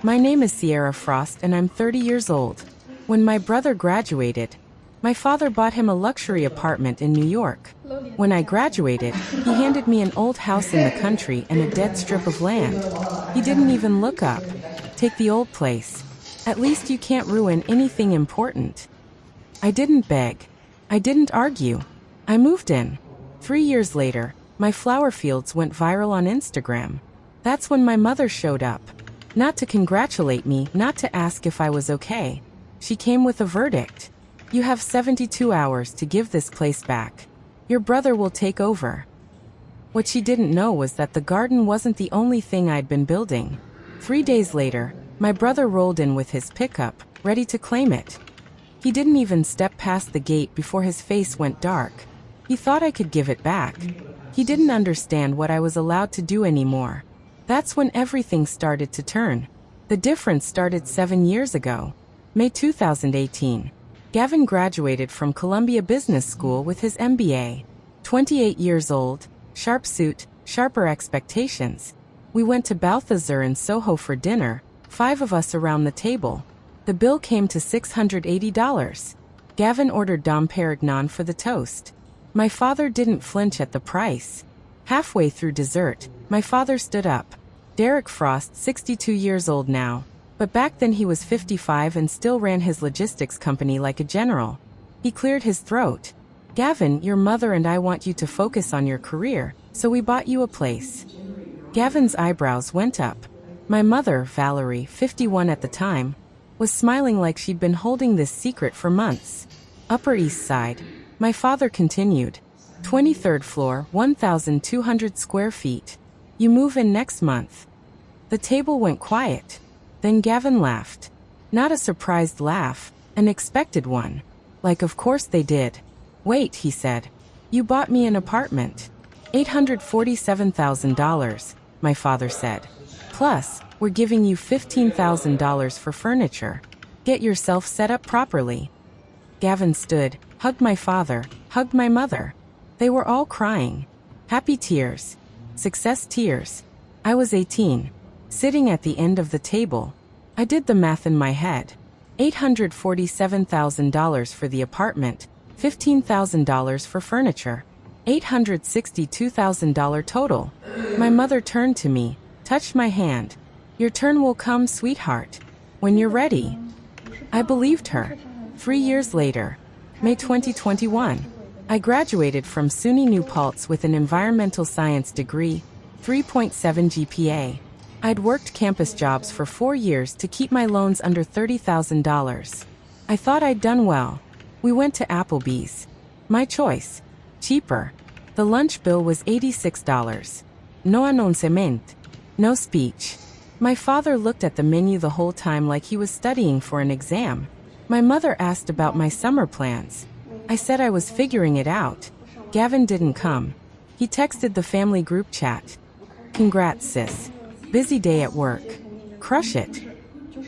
My name is Sierra Frost and I'm 30 years old. When my brother graduated, my father bought him a luxury apartment in New York. When I graduated, he handed me an old house in the country and a dead strip of land. He didn't even look up. Take the old place. At least you can't ruin anything important. I didn't beg. I didn't argue. I moved in. 3 years later, my flower fields went viral on Instagram. That's when my mother showed up. Not to congratulate me, not to ask if I was okay. She came with a verdict. You have 72 hours to give this place back. Your brother will take over. What she didn't know was that the garden wasn't the only thing I'd been building. 3 days later, my brother rolled in with his pickup, ready to claim it. He didn't even step past the gate before his face went dark. He thought I could give it back. He didn't understand what I was allowed to do anymore. That's when everything started to turn. The difference started 7 years ago. May 2018. Gavin graduated from Columbia Business School with his MBA. 28 years old, sharp suit, sharper expectations. We went to Balthazar in Soho for dinner, 5 of us around the table. The bill came to $680. Gavin ordered Dom Perignon for the toast. My father didn't flinch at the price. Halfway through dessert, my father stood up. Derek Frost, 62 years old now. But back then he was 55 and still ran his logistics company like a general. He cleared his throat. Gavin, your mother and I want you to focus on your career, so we bought you a place. Gavin's eyebrows went up. My mother, Valerie, 51 at the time, was smiling like she'd been holding this secret for months. Upper East Side. My father continued. 23rd floor, 1,200 square feet. You move in next month. The table went quiet. Then Gavin laughed. Not a surprised laugh, an expected one. Like of course they did. Wait, he said. You bought me an apartment. $847,000, my father said. Plus, we're giving you $15,000 for furniture. Get yourself set up properly. Gavin stood, hugged my father, hugged my mother. They were all crying. Happy tears. Success tears. I was 18. Sitting at the end of the table. I did the math in my head. $847,000 for the apartment, $15,000 for furniture. $862,000 total. My mother turned to me, touched my hand. Your turn will come, sweetheart. When you're ready. I believed her. 3 years later, May 2021, I graduated from SUNY New Paltz with an environmental science degree, 3.7 GPA. I'd worked campus jobs for 4 years to keep my loans under $30,000. I thought I'd done well. We went to Applebee's. My choice. Cheaper. The lunch bill was $86. No annoncement. No speech. My father looked at the menu the whole time like he was studying for an exam. My mother asked about my summer plans. I said I was figuring it out. Gavin didn't come. He texted the family group chat. Congrats, sis. Busy day at work. Crush it.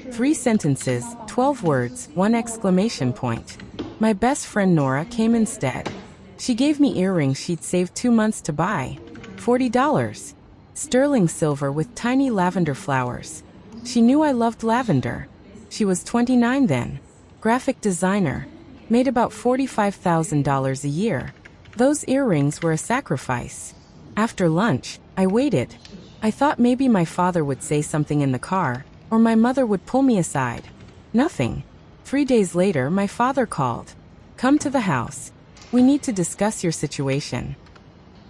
3 sentences, 12 words, 1 exclamation point. My best friend Nora came instead. She gave me earrings she'd saved 2 months to buy. $40. Sterling silver with tiny lavender flowers. She knew I loved lavender. She was 29 then. Graphic designer. Made about $45,000 a year. Those earrings were a sacrifice. After lunch, I waited. I thought maybe my father would say something in the car, or my mother would pull me aside. Nothing. 3 days later, my father called. Come to the house. We need to discuss your situation.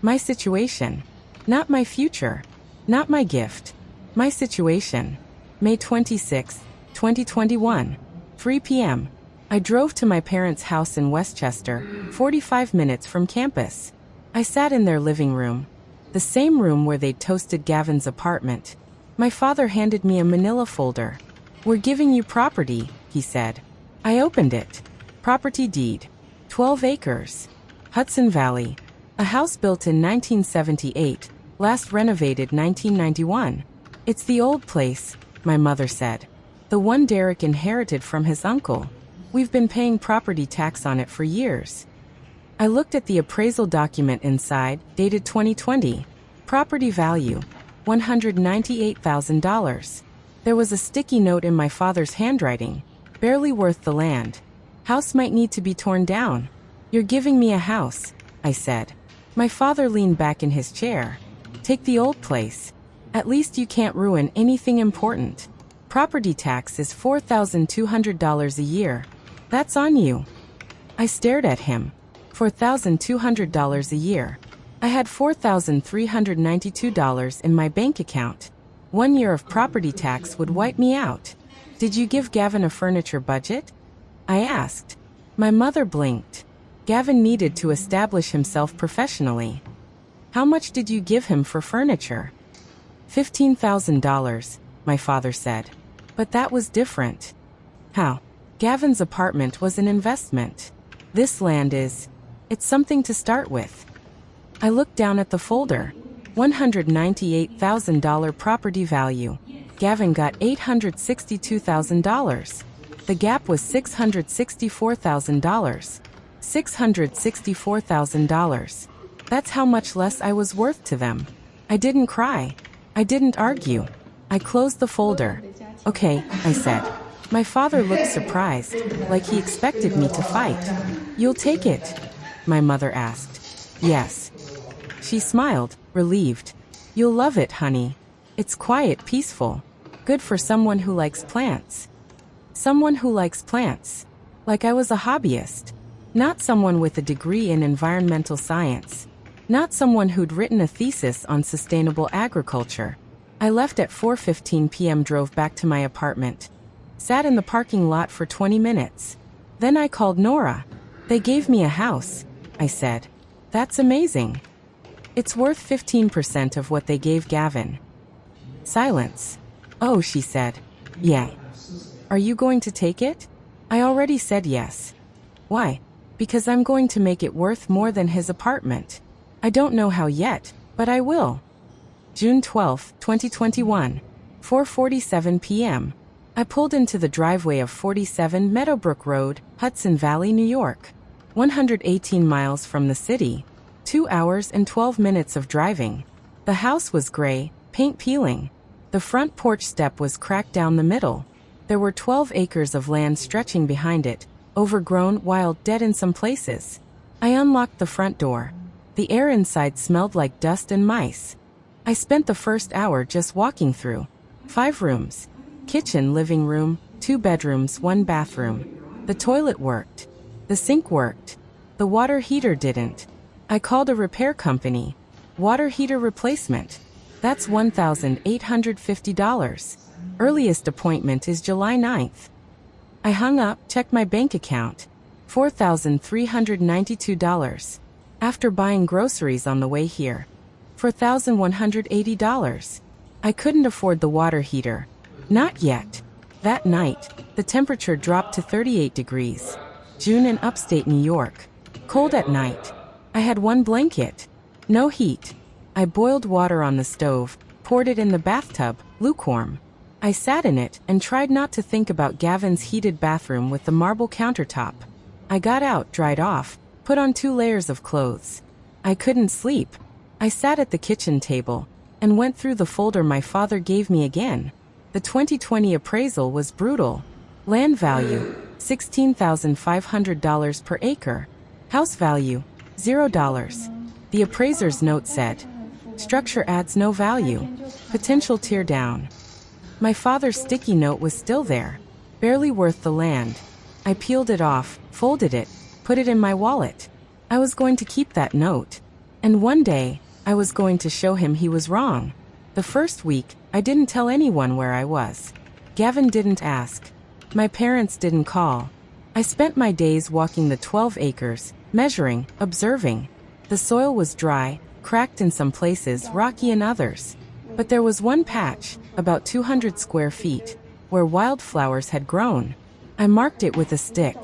My situation. Not my future. Not my gift. My situation. May 26, 2021. 3 p.m. I drove to my parents' house in Westchester, 45 minutes from campus. I sat in their living room. The same room where they'd toasted Gavin's apartment. My father handed me a manila folder. We're giving you property, he said. I opened it. Property deed. 12 acres. Hudson Valley. A house built in 1978, last renovated 1991. It's the old place, my mother said. The one Derek inherited from his uncle. We've been paying property tax on it for years. I looked at the appraisal document inside, dated 2020. Property value, $198,000. There was a sticky note in my father's handwriting. Barely worth the land. House might need to be torn down. You're giving me a house, I said. My father leaned back in his chair. Take the old place. At least you can't ruin anything important. Property tax is $4,200 a year. That's on you. I stared at him. $4,200 a year. I had $4,392 in my bank account. 1 year of property tax would wipe me out. Did you give Gavin a furniture budget? I asked. My mother blinked. Gavin needed to establish himself professionally. How much did you give him for furniture? $15,000, my father said. But that was different. How? Gavin's apartment was an investment. This land is. It's something to start with. I looked down at the folder. $198,000 property value. Gavin got $862,000. The gap was $664,000. $664,000. That's how much less I was worth to them. I didn't cry. I didn't argue. I closed the folder. Okay, I said. My father looked surprised, like he expected me to fight. You'll take it? My mother asked. Yes. She smiled, relieved. You'll love it, honey. It's quiet, peaceful. Good for someone who likes plants. Someone who likes plants. Like I was a hobbyist. Not someone with a degree in environmental science. Not someone who'd written a thesis on sustainable agriculture. I left at 4:15 p.m., drove back to my apartment. Sat in the parking lot for 20 minutes. Then I called Nora. They gave me a house, I said. That's amazing. It's worth 15% of what they gave Gavin. Silence. Oh, she said. Yeah. Are you going to take it? I already said yes. Why? Because I'm going to make it worth more than his apartment. I don't know how yet, but I will. June 12, 2021. 4:47 p.m. I pulled into the driveway of 47 Meadowbrook Road, Hudson Valley, New York. 118 miles from the city. 2 hours and 12 minutes of driving. The house was gray, paint peeling. The front porch step was cracked down the middle. There were 12 acres of land stretching behind it, overgrown, wild, dead in some places. I unlocked the front door. The air inside smelled like dust and mice. I spent the first hour just walking through. 5 rooms. Kitchen, living room, 2 bedrooms, 1 bathroom. The toilet worked. The sink worked. The water heater didn't. I called a repair company. Water heater replacement. That's $1,850. Earliest appointment is July 9th. I hung up, checked my bank account. $4,392. After buying groceries on the way here. $4,180. I couldn't afford the water heater. Not yet. That night, the temperature dropped to 38 degrees. June in upstate New York. Cold at night. I had 1 blanket. No heat. I boiled water on the stove, poured it in the bathtub, lukewarm. I sat in it and tried not to think about Gavin's heated bathroom with the marble countertop. I got out, dried off, put on 2 layers of clothes. I couldn't sleep. I sat at the kitchen table and went through the folder my father gave me again. The 2020 appraisal was brutal. Land value, $16,500 per acre. House value, $0. The appraiser's note said, structure adds no value. Potential tear down. My father's sticky note was still there. Barely worth the land. I peeled it off, folded it, put it in my wallet. I was going to keep that note. And one day, I was going to show him he was wrong. The first week, I didn't tell anyone where I was. Gavin didn't ask. My parents didn't call. I spent my days walking the 12 acres, measuring, observing. The soil was dry, cracked in some places, rocky in others. But there was one patch, about 200 square feet, where wildflowers had grown. I marked it with a stick.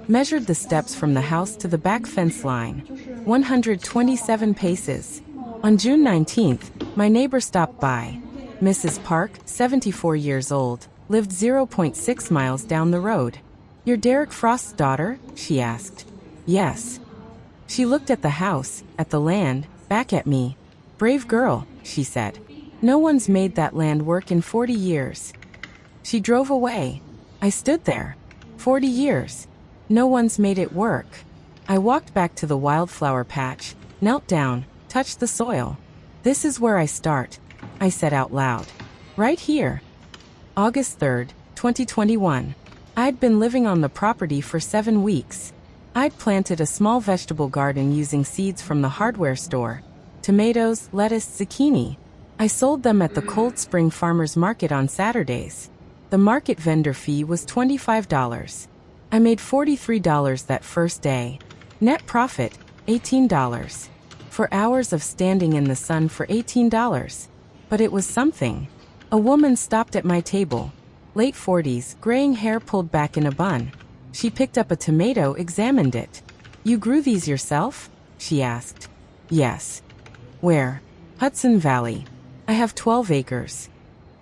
Measured the steps from the house to the back fence line. 127 paces. On June 19th, my neighbor stopped by. Mrs. Park, 74 years old, lived 0.6 miles down the road. You're Derek Frost's daughter? She asked. Yes. She looked at the house, at the land, back at me. Brave girl, she said. No one's made that land work in 40 years. She drove away. I stood there. 40 years. No one's made it work. I walked back to the wildflower patch, knelt down, touched the soil. This is where I start, I said out loud. Right here. August 3rd, 2021. I'd been living on the property for 7 weeks. I'd planted a small vegetable garden using seeds from the hardware store. Tomatoes, lettuce, zucchini. I sold them at the Cold Spring Farmers Market on Saturdays. The market vendor fee was $25. I made $43 that first day. Net profit, $18. For hours of standing in the sun for $18. But it was something. A woman stopped at my table. Late 40s, graying hair pulled back in a bun. She picked up a tomato, examined it. You grew these yourself? She asked. Yes. Where? Hudson Valley. I have 12 acres.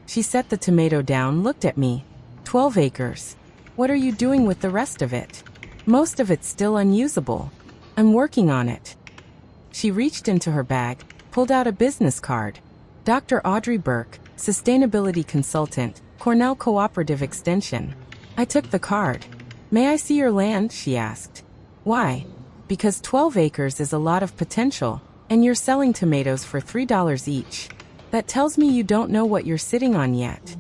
She set the tomato down, looked at me. 12 acres. What are you doing with the rest of it? Most of it's still unusable. I'm working on it. She reached into her bag, pulled out a business card. Dr. Audrey Burke, Sustainability Consultant, Cornell Cooperative Extension. I took the card. May I see your land? She asked. Why? Because 12 acres is a lot of potential, and you're selling tomatoes for $3 each. That tells me you don't know what you're sitting on yet.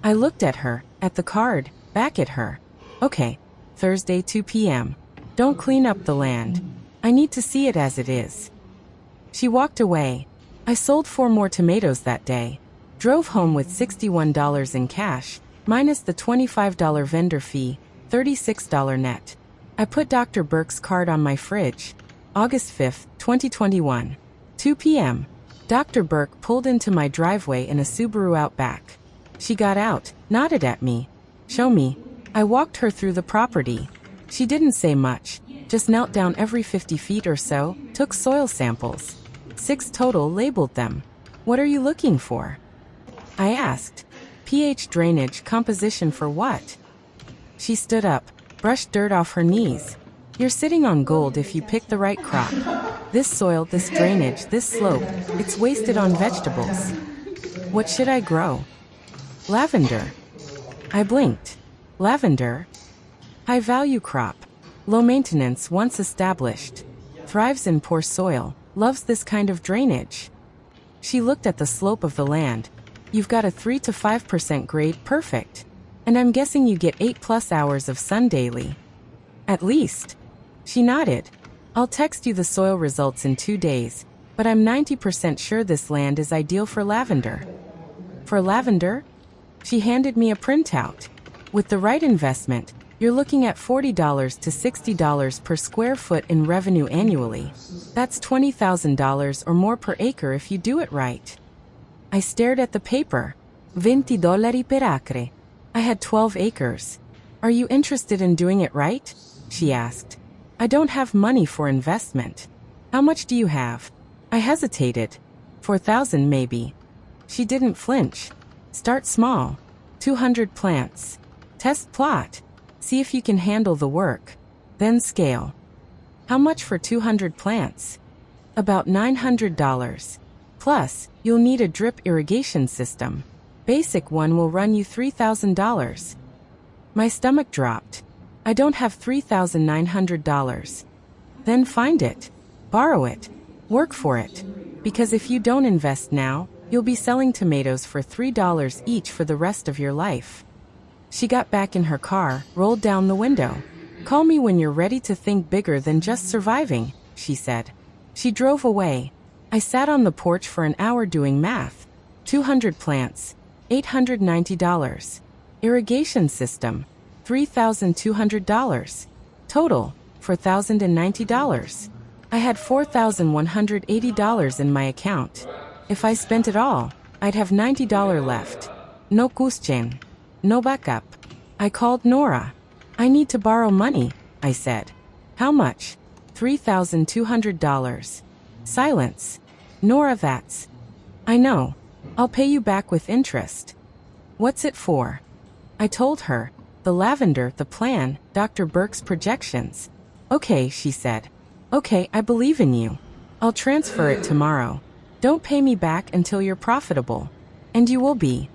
I looked at her, at the card, back at her. Okay, Thursday 2 p.m. Don't clean up the land. I need to see it as it is. She walked away. I sold 4 more tomatoes that day. Drove home with $61 in cash, minus the $25 vendor fee, $36 net. I put Dr. Burke's card on my fridge. August 5th, 2021. 2 p.m. Dr. Burke pulled into my driveway in a Subaru Outback. She got out, nodded at me. Show me. I walked her through the property. She didn't say much, just knelt down every 50 feet or so, took soil samples. 6 total, labeled them. What are you looking for? I asked. pH drainage composition for what? She stood up, brushed dirt off her knees. You're sitting on gold if you pick the right crop. This soil, this drainage, this slope, it's wasted on vegetables. What should I grow? Lavender. I blinked. Lavender? High value crop. Low maintenance once established. Thrives in poor soil, loves this kind of drainage. She looked at the slope of the land. You've got a 3 to 5% grade, perfect. And I'm guessing you get 8+ hours of sun daily. At least. She nodded. I'll text you the soil results in 2 days, but I'm 90% sure this land is ideal for lavender. For lavender? She handed me a printout. With the right investment, you're looking at $40 to $60 per square foot in revenue annually. That's $20,000 or more per acre if you do it right. I stared at the paper. $20 per acre. I had 12 acres. Are you interested in doing it right? She asked. I don't have money for investment. How much do you have? I hesitated. 4,000 maybe. She didn't flinch. Start small. 200 plants. Test plot. See if you can handle the work. Then scale. How much for 200 plants? About $900. Plus, you'll need a drip irrigation system. Basic one will run you $3,000. My stomach dropped. I don't have $3,900. Then find it. Borrow it. Work for it. Because if you don't invest now, you'll be selling tomatoes for $3 each for the rest of your life. She got back in her car, rolled down the window. Call me when you're ready to think bigger than just surviving, she said. She drove away. I sat on the porch for an hour doing math. 200 plants, $890. Irrigation system, $3,200. Total, $4,090. I had $4,180 in my account. If I spent it all, I'd have $90 left. No question. No backup. I called Nora. I need to borrow money, I said. How much? $3,200. Silence. Nora, that's. I know. I'll pay you back with interest. What's it for? I told her. The lavender, the plan, Dr. Burke's projections. Okay, she said. Okay, I believe in you. I'll transfer it tomorrow. Don't pay me back until you're profitable. And you will be.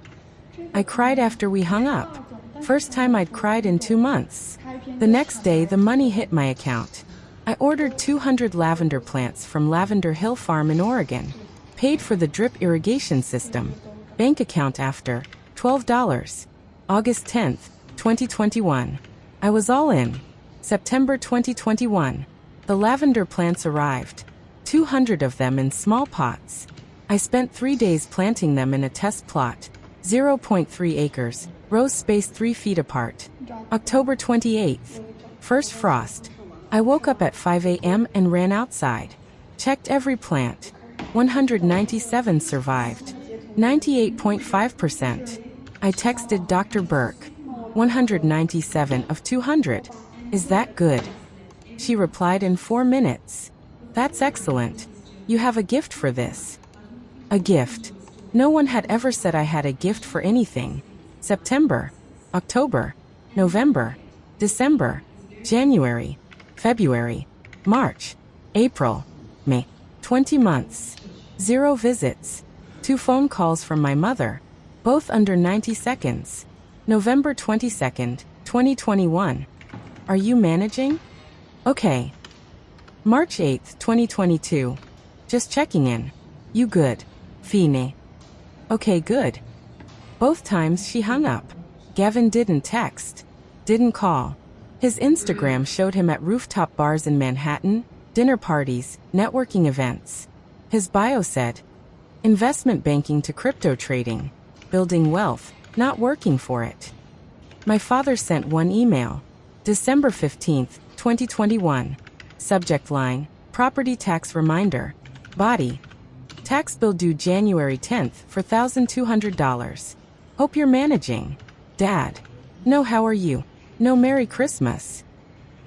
I cried after we hung up. First time I'd cried in 2 months. The next day, the money hit my account. I ordered 200 lavender plants from Lavender Hill Farm in Oregon. Paid for the drip irrigation system. Bank account after $12. August 10th, 2021. I was all in. September 2021. The lavender plants arrived. 200 of them in small pots. I spent 3 days planting them in a test plot. 0.3 acres, rows spaced 3 feet apart. October 28th. First frost. I woke up at 5 a.m. and ran outside. Checked every plant. 197 survived. 98.5%. I texted Dr. Burke. 197 of 200. Is that good? She replied in 4 minutes. That's excellent. You have a gift for this. A gift. No one had ever said I had a gift for anything. September, October, November, December, January, February, March, April, May. 20 months. 0 visits. 2 phone calls from my mother, both under 90 seconds. November 22nd, 2021. Are you managing? Okay. March 8th, 2022. Just checking in. You good? Fine. Okay, good. Both times she hung up. Gavin didn't text. Didn't call. His Instagram showed him at rooftop bars in Manhattan, dinner parties, networking events. His bio said, investment banking to crypto trading, building wealth, not working for it. My father sent one email. December 15th, 2021. Subject line, property tax reminder. Body. Tax bill due January 10th for $1,200. Hope you're managing. Dad. No, how are you? No, Merry Christmas.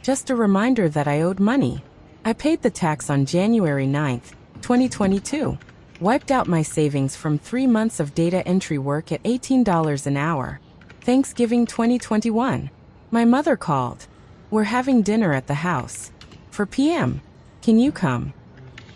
Just a reminder that I owed money. I paid the tax on January 9th, 2022. Wiped out my savings from 3 months of data entry work at $18 an hour. Thanksgiving 2021. My mother called. We're having dinner at the house. For PM. Can you come?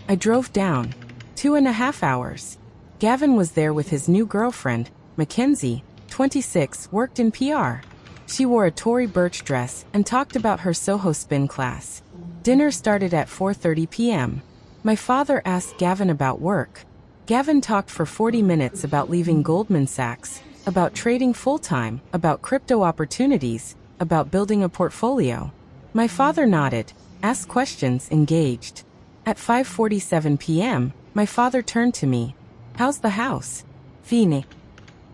I drove down. 2.5 hours. Gavin was there with his new girlfriend, Mackenzie, 26, worked in PR. She wore a Tory Burch dress and talked about her Soho spin class. Dinner started at 4:30 p.m. My father asked Gavin about work. Gavin talked for 40 minutes about leaving Goldman Sachs, about trading full-time, about crypto opportunities, about building a portfolio. My father nodded, asked questions, engaged. At 5:47 p.m., my father turned to me. How's the house? Fine.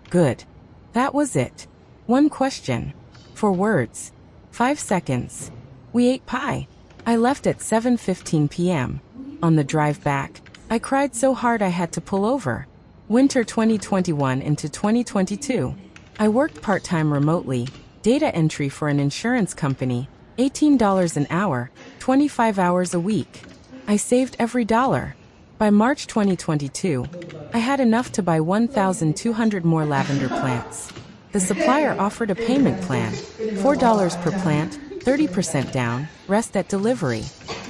Good. That was it. One question. 4 words. 5 seconds. We ate pie. I left at 7:15 p.m. On the drive back, I cried so hard I had to pull over. Winter 2021 into 2022. I worked part-time remotely, data entry for an insurance company, $18 an hour, 25 hours a week. I saved every dollar. By March 2022, I had enough to buy 1,200 more lavender plants. The supplier offered a payment plan, $4 per plant, 30% down, rest at delivery.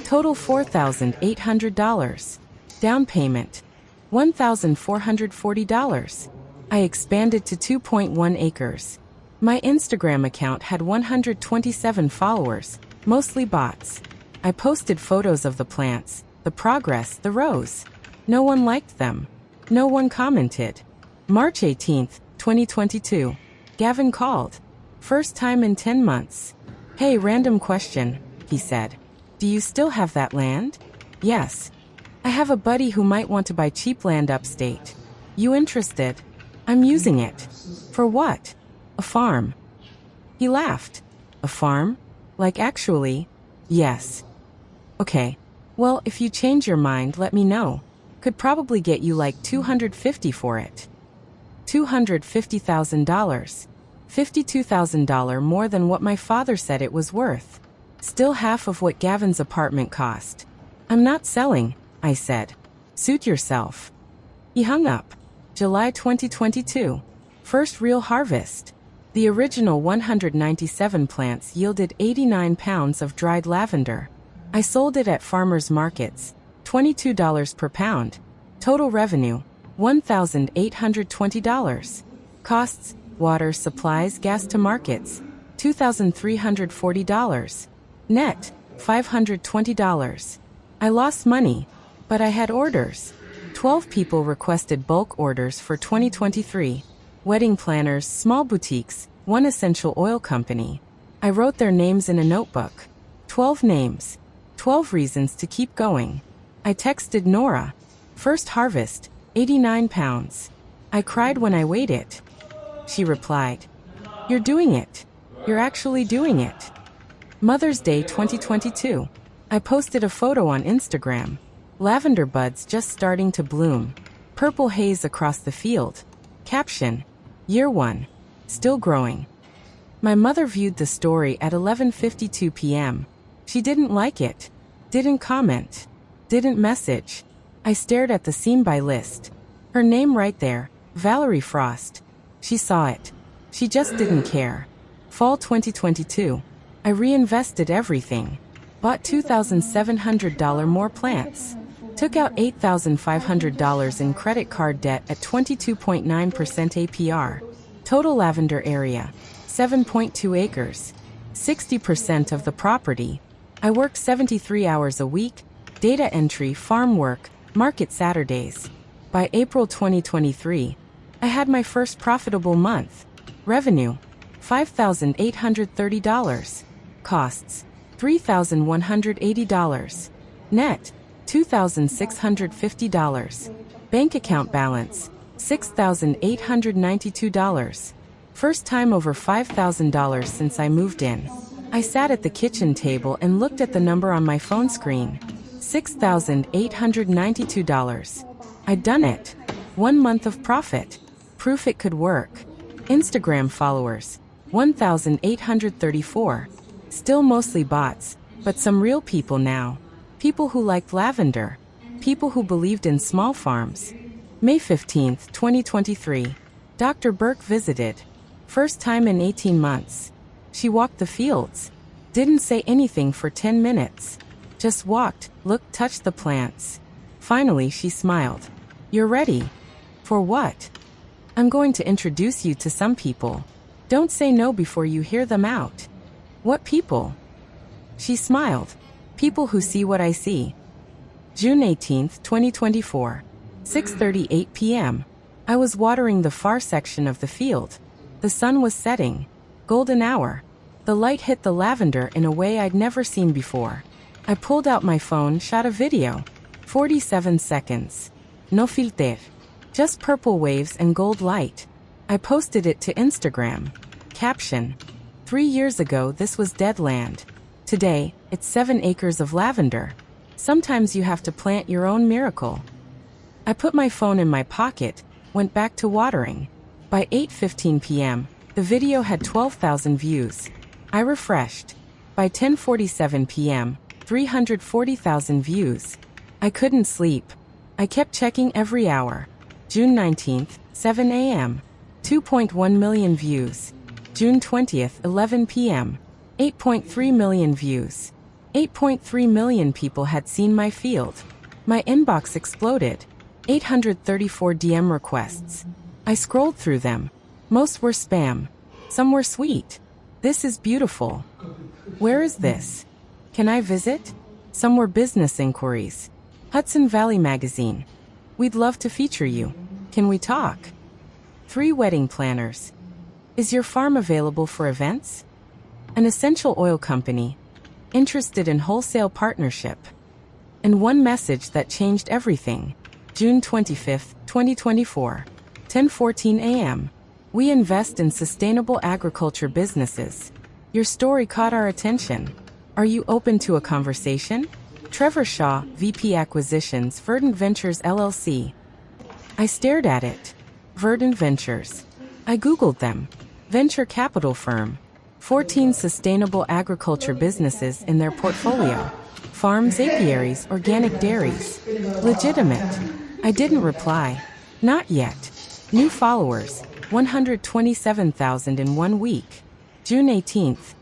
Total $4,800. Down payment, $1,440. I expanded to 2.1 acres. My Instagram account had 127 followers, mostly bots. I posted photos of the plants, the progress, the rows. No one liked them. No one commented. March 18th, 2022. Gavin called. First time in 10 months. Hey, random question, he said. Do you still have that land? Yes. I have a buddy who might want to buy cheap land upstate. You interested? I'm using it. For what? A farm. He laughed. A farm? Like actually? Yes. Okay. Well, if you change your mind, let me know. Could probably get you like $250 for it. $250,000. $52,000 more than what my father said it was worth. Still half of what Gavin's apartment cost. I'm not selling, I said. Suit yourself. He hung up. July 2022. First real harvest. The original 197 plants yielded 89 pounds of dried lavender. I sold it at farmers markets, $22 per pound. Total revenue, $1,820. Costs, water, supplies, gas to markets, $2,340. Net, $520. I lost money, but I had orders. 12 people requested bulk orders for 2023. Wedding planners, small boutiques, one essential oil company. I wrote their names in a notebook. 12 names. 12 reasons to keep going. I texted Nora. First harvest, 89 pounds. I cried when I weighed it. She replied, "You're doing it. You're actually doing it." Mother's Day 2022. I posted a photo on Instagram. Lavender buds just starting to bloom. Purple haze across the field. Caption, Year 1. Still growing. My mother viewed the story at 11:52 p.m. She didn't like it. Didn't comment. Didn't message. I stared at the seen by list. Her name right there, Valerie Frost. She saw it. She just didn't care. Fall 2022. I reinvested everything. Bought $2,700 more plants. Took out $8,500 in credit card debt at 22.9% APR. Total lavender area, 7.2 acres. 60% of the property. I work 73 hours a week, data entry, farm work, market Saturdays. By April 2023, I had my first profitable month. Revenue, $5,830. Costs, $3,180. Net, $2,650. Bank account balance, $6,892. First time over $5,000 since I moved in. I sat at the kitchen table and looked at the number on my phone screen. $6,892. I'd done it. 1 month of profit. Proof it could work. Instagram followers, 1,834. Still mostly bots, but some real people now. People who liked lavender. People who believed in small farms. May 15th, 2023. Dr. Burke visited. First time in 18 months. She walked the fields. Didn't say anything for 10 minutes. Just walked, looked, touched the plants. Finally, she smiled. "You're ready." "For what?" "I'm going to introduce you to some people. Don't say no before you hear them out." "What people?" She smiled. "People who see what I see." June 18th, 2024. 6:38 p.m. I was watering the far section of the field. The sun was setting. Golden hour. The light hit the lavender in a way I'd never seen before. I pulled out my phone, shot a video. 47 seconds. No filter. Just purple waves and gold light. I posted it to Instagram. Caption. 3 years ago this was dead land. Today, it's 7 acres of lavender. Sometimes you have to plant your own miracle. I put my phone in my pocket, went back to watering. By 8:15 p.m., the video had 12,000 views. I refreshed. By 10:47 p.m., 340,000 views. I couldn't sleep. I kept checking every hour. June 19th, 7 a.m. 2.1 million views. June 20th, 11 p.m. 8.3 million views. 8.3 million people had seen my field. My inbox exploded. 834 DM requests. I scrolled through them. Most were spam. Some were sweet. "This is beautiful." "Where is this?" "Can I visit?" Some were business inquiries. Hudson Valley Magazine. "We'd love to feature you. Can we talk?" 3 wedding planners. "Is your farm available for events?" An essential oil company. Interested in wholesale partnership. And one message that changed everything. June 25th, 2024. 10:14 a.m. We invest in sustainable agriculture businesses. Your story caught our attention. Are you open to a conversation? Trevor Shaw, VP Acquisitions, Verdant Ventures LLC. I stared at it. Verdant Ventures. I Googled them. Venture capital firm. 14 sustainable agriculture businesses in their portfolio. Farms, apiaries, organic dairies. Legitimate. I didn't reply. Not yet. New followers, 127,000 in 1 week. June 18th,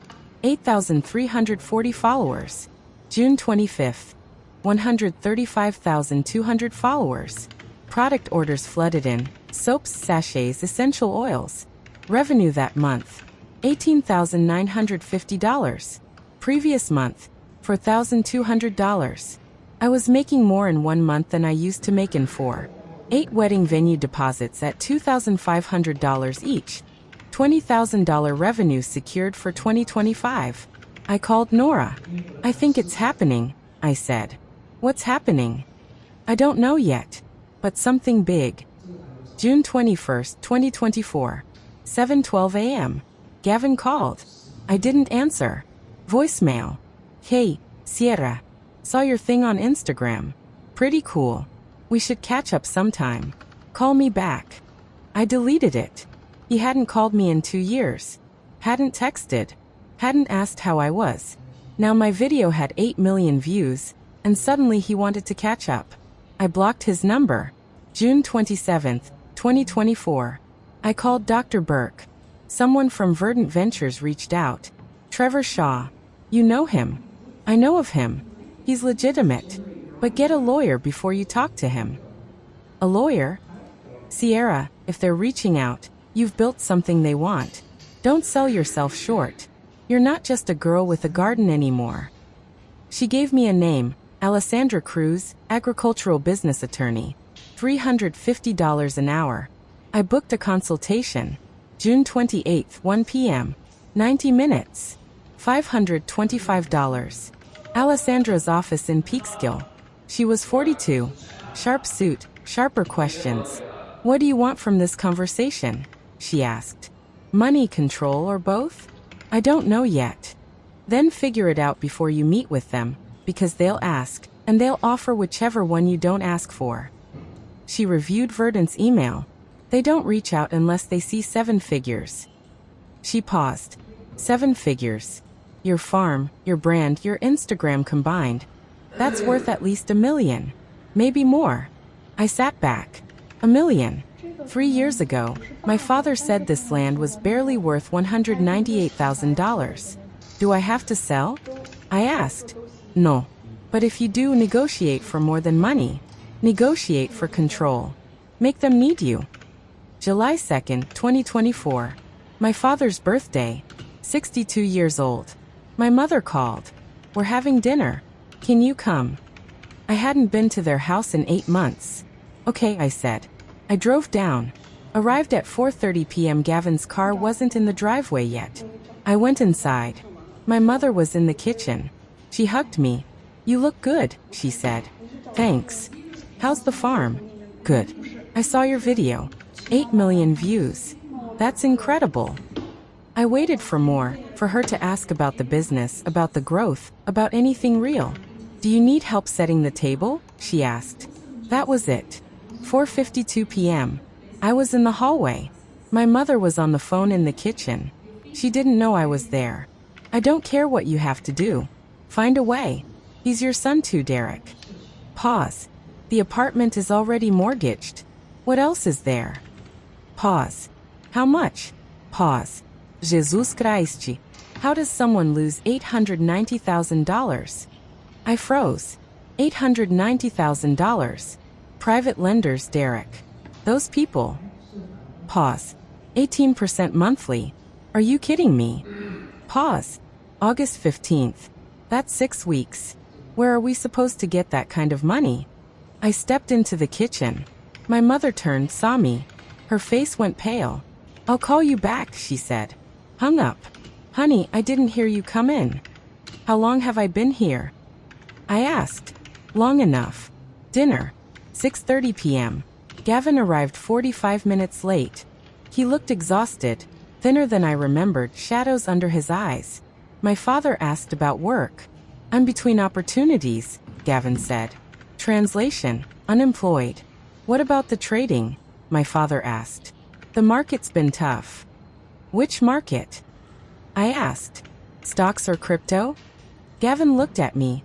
8,340 followers. June 25th, 135,200 followers. Product orders flooded in, soaps, sachets, essential oils. Revenue that month, $18,950. Previous month, $4,200. I was making more in 1 month than I used to make in 4. 8 wedding venue deposits at $2,500 each. $20,000 revenue secured for 2025. I called Nora. I think it's happening, I said. What's happening? I don't know yet, but something big. June 21st, 2024. 7:12 a.m. Gavin called. I didn't answer. Voicemail. Hey, Sierra. Saw your thing on Instagram. Pretty cool. We should catch up sometime. Call me back. I deleted it. He hadn't called me in 2 years. Hadn't texted. Hadn't asked how I was. Now my video had 8 million views, and suddenly he wanted to catch up. I blocked his number. June 27th, 2024. I called Dr. Burke. Someone from Verdant Ventures reached out. Trevor Shaw. You know him. I know of him. He's legitimate. But get a lawyer before you talk to him. A lawyer? Sierra, if they're reaching out, you've built something they want. Don't sell yourself short. You're not just a girl with a garden anymore. She gave me a name, Alessandra Cruz, agricultural business attorney. $350 an hour. I booked a consultation. June 28th, 1 p.m. 90 minutes. $525. Alessandra's office in Peekskill. She was 42. Sharp suit, sharper questions. What do you want from this conversation? She asked. Money, control, or both? I don't know yet. Then figure it out before you meet with them, because they'll ask, and they'll offer whichever one you don't ask for. She reviewed Verdant's email. They don't reach out unless they see 7 figures. She paused. 7 figures. Your farm, your brand, your Instagram combined. That's worth at least $1 million. Maybe more. I sat back. $1 million. 3 years ago, my father said this land was barely worth $198,000. Do I have to sell? I asked. No. But if you do negotiate for more than money, negotiate for control. Make them need you. July 2nd, 2024. My father's birthday. 62 years old. My mother called. We're having dinner. Can you come? I hadn't been to their house in 8 months. Okay, I said. I drove down. Arrived at 4:30 p.m. Gavin's car wasn't in the driveway yet. I went inside. My mother was in the kitchen. She hugged me. You look good, she said. Thanks. How's the farm? Good. I saw your video. 8 million views. That's incredible. I waited for more, for her to ask about the business, about the growth, about anything real. Do you need help setting the table? She asked. That was it. 4:52 p.m. I was in the hallway. My mother was on the phone in the kitchen. She didn't know I was there. I don't care what you have to do. Find a way. He's your son too, Derek. Pause. The apartment is already mortgaged. What else is there? Pause. How much? Pause. Jesus Christ. How does someone lose $890,000? I froze. $890,000. Private lenders, Derek. Those people. Pause. 18% monthly. Are you kidding me? Pause. August 15th. That's 6 weeks. Where are we supposed to get that kind of money? I stepped into the kitchen. My mother turned, saw me. Her face went pale. I'll call you back, she said. Hung up. Honey, I didn't hear you come in. How long have I been here? I asked. Long enough. Dinner. 6:30 p.m. Gavin arrived 45 minutes late. He looked exhausted, thinner than I remembered, shadows under his eyes. My father asked about work. I'm between opportunities, Gavin said. Translation, unemployed. What about the trading? My father asked. The market's been tough. Which market? I asked. Stocks or crypto? Gavin looked at me.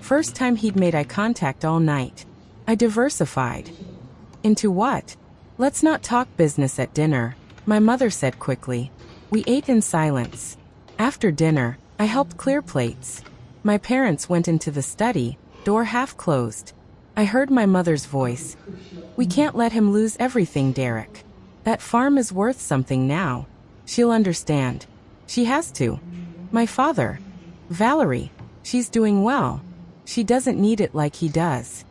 First time he'd made eye contact all night. I diversified. Into what? Let's not talk business at dinner, my mother said quickly. We ate in silence. After dinner, I helped clear plates. My parents went into the study, door half closed. I heard my mother's voice. We can't let him lose everything, Derek. That farm is worth something now. She'll understand. She has to. My father. Valerie. She's doing well. She doesn't need it like he does.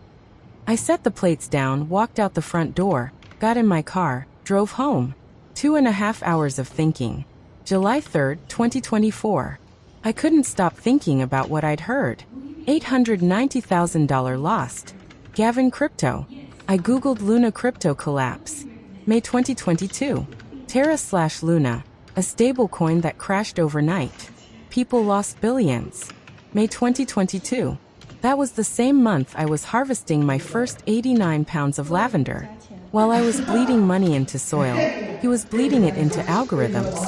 I set the plates down, walked out the front door, got in my car, drove home. 2.5 hours of thinking. July 3rd, 2024. I couldn't stop thinking about what I'd heard. $890,000 lost. Gavin Crypto. I googled Luna crypto collapse. May 2022. Terra/Luna, a stablecoin that crashed overnight. People lost billions. May 2022. That was the same month I was harvesting my first 89 pounds of lavender. While I was bleeding money into soil, he was bleeding it into algorithms.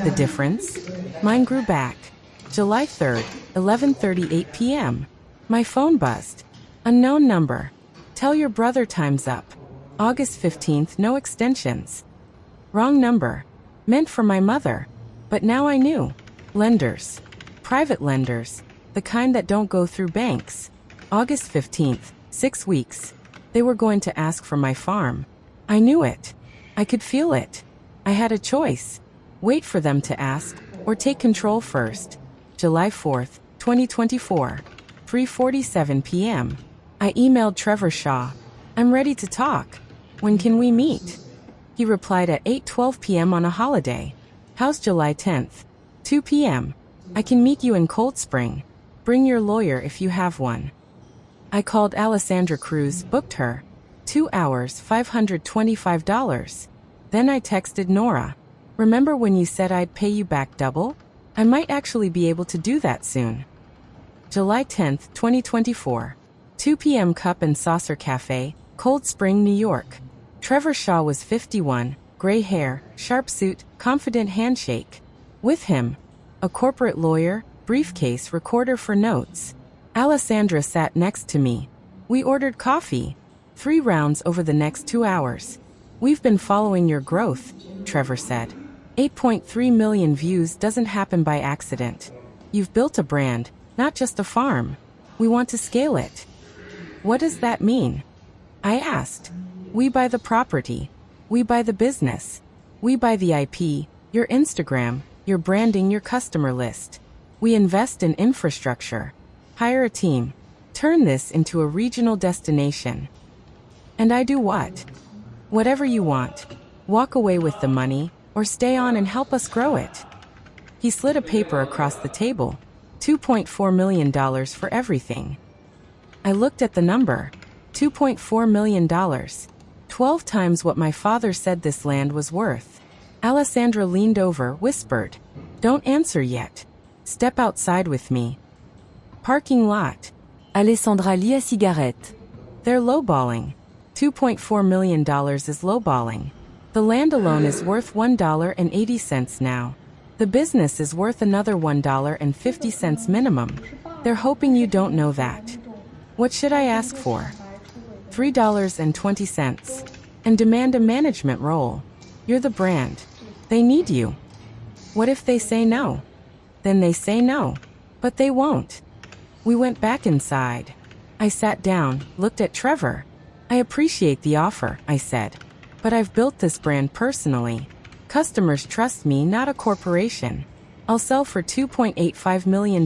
The difference? Mine grew back. July 3rd, 11:38 p.m. My phone buzzed. Unknown number. Tell your brother time's up. August 15th, no extensions. Wrong number. Meant for my mother. But now I knew. Lenders. Private lenders. The kind that don't go through banks. August 15th, 6 weeks. They were going to ask for my farm. I knew it. I could feel it. I had a choice. Wait for them to ask, or take control first. July 4th, 2024. 3:47 p.m. I emailed Trevor Shaw. I'm ready to talk. When can we meet? He replied at 8:12 p.m. on a holiday. How's July 10th? 2 p.m. I can meet you in Cold Spring. Bring your lawyer if you have one. I called Alessandra Cruz, booked her. 2 hours, $525. Then I texted Nora. Remember when you said I'd pay you back double? I might actually be able to do that soon. July 10th, 2024. 2 p.m. Cup and Saucer Cafe, Cold Spring, New York. Trevor Shaw was 51, gray hair, sharp suit, confident handshake. With him, a corporate lawyer, briefcase, recorder for notes. Alessandra sat next to me. We ordered coffee. 3 rounds over the next 2 hours. We've been following your growth, Trevor said. 8.3 million views doesn't happen by accident. You've built a brand, not just a farm. We want to scale it. What does that mean? I asked. We buy the property. We buy the business. We buy the IP, your Instagram, your branding, your customer list. We invest in infrastructure. Hire a team. Turn this into a regional destination. And I do what? Whatever you want. Walk away with the money, or stay on and help us grow it. He slid a paper across the table. $2.4 million for everything. I looked at the number. $2.4 million. 12 times what my father said this land was worth. Alessandra leaned over, whispered, "Don't answer yet. Step outside with me." Parking lot. Alessandra lit a cigarette. They're lowballing. $2.4 million is lowballing. The land alone is worth $1.80 now. The business is worth another $1.50 minimum. They're hoping you don't know that. What should I ask for? $3.20. And demand a management role. You're the brand. They need you. What if they say no? Then they say no. But they won't. We went back inside. I sat down, looked at Trevor. I appreciate the offer, I said. But I've built this brand personally. Customers trust me, not a corporation. I'll sell for $2.85 million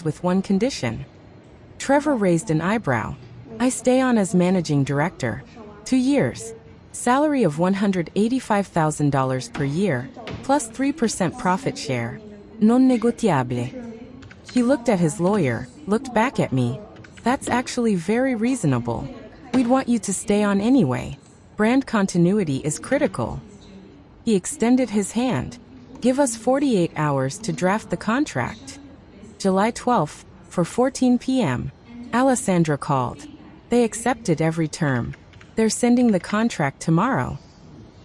with one condition. Trevor raised an eyebrow. I stay on as managing director. 2 years. Salary of $185,000 per year, plus 3% profit share. Non negociable. He looked at his lawyer, looked back at me. That's actually very reasonable. We'd want you to stay on anyway. Brand continuity is critical. He extended his hand. Give us 48 hours to draft the contract. July 12th, for 14 p.m. Alessandra called. They accepted every term. They're sending the contract tomorrow.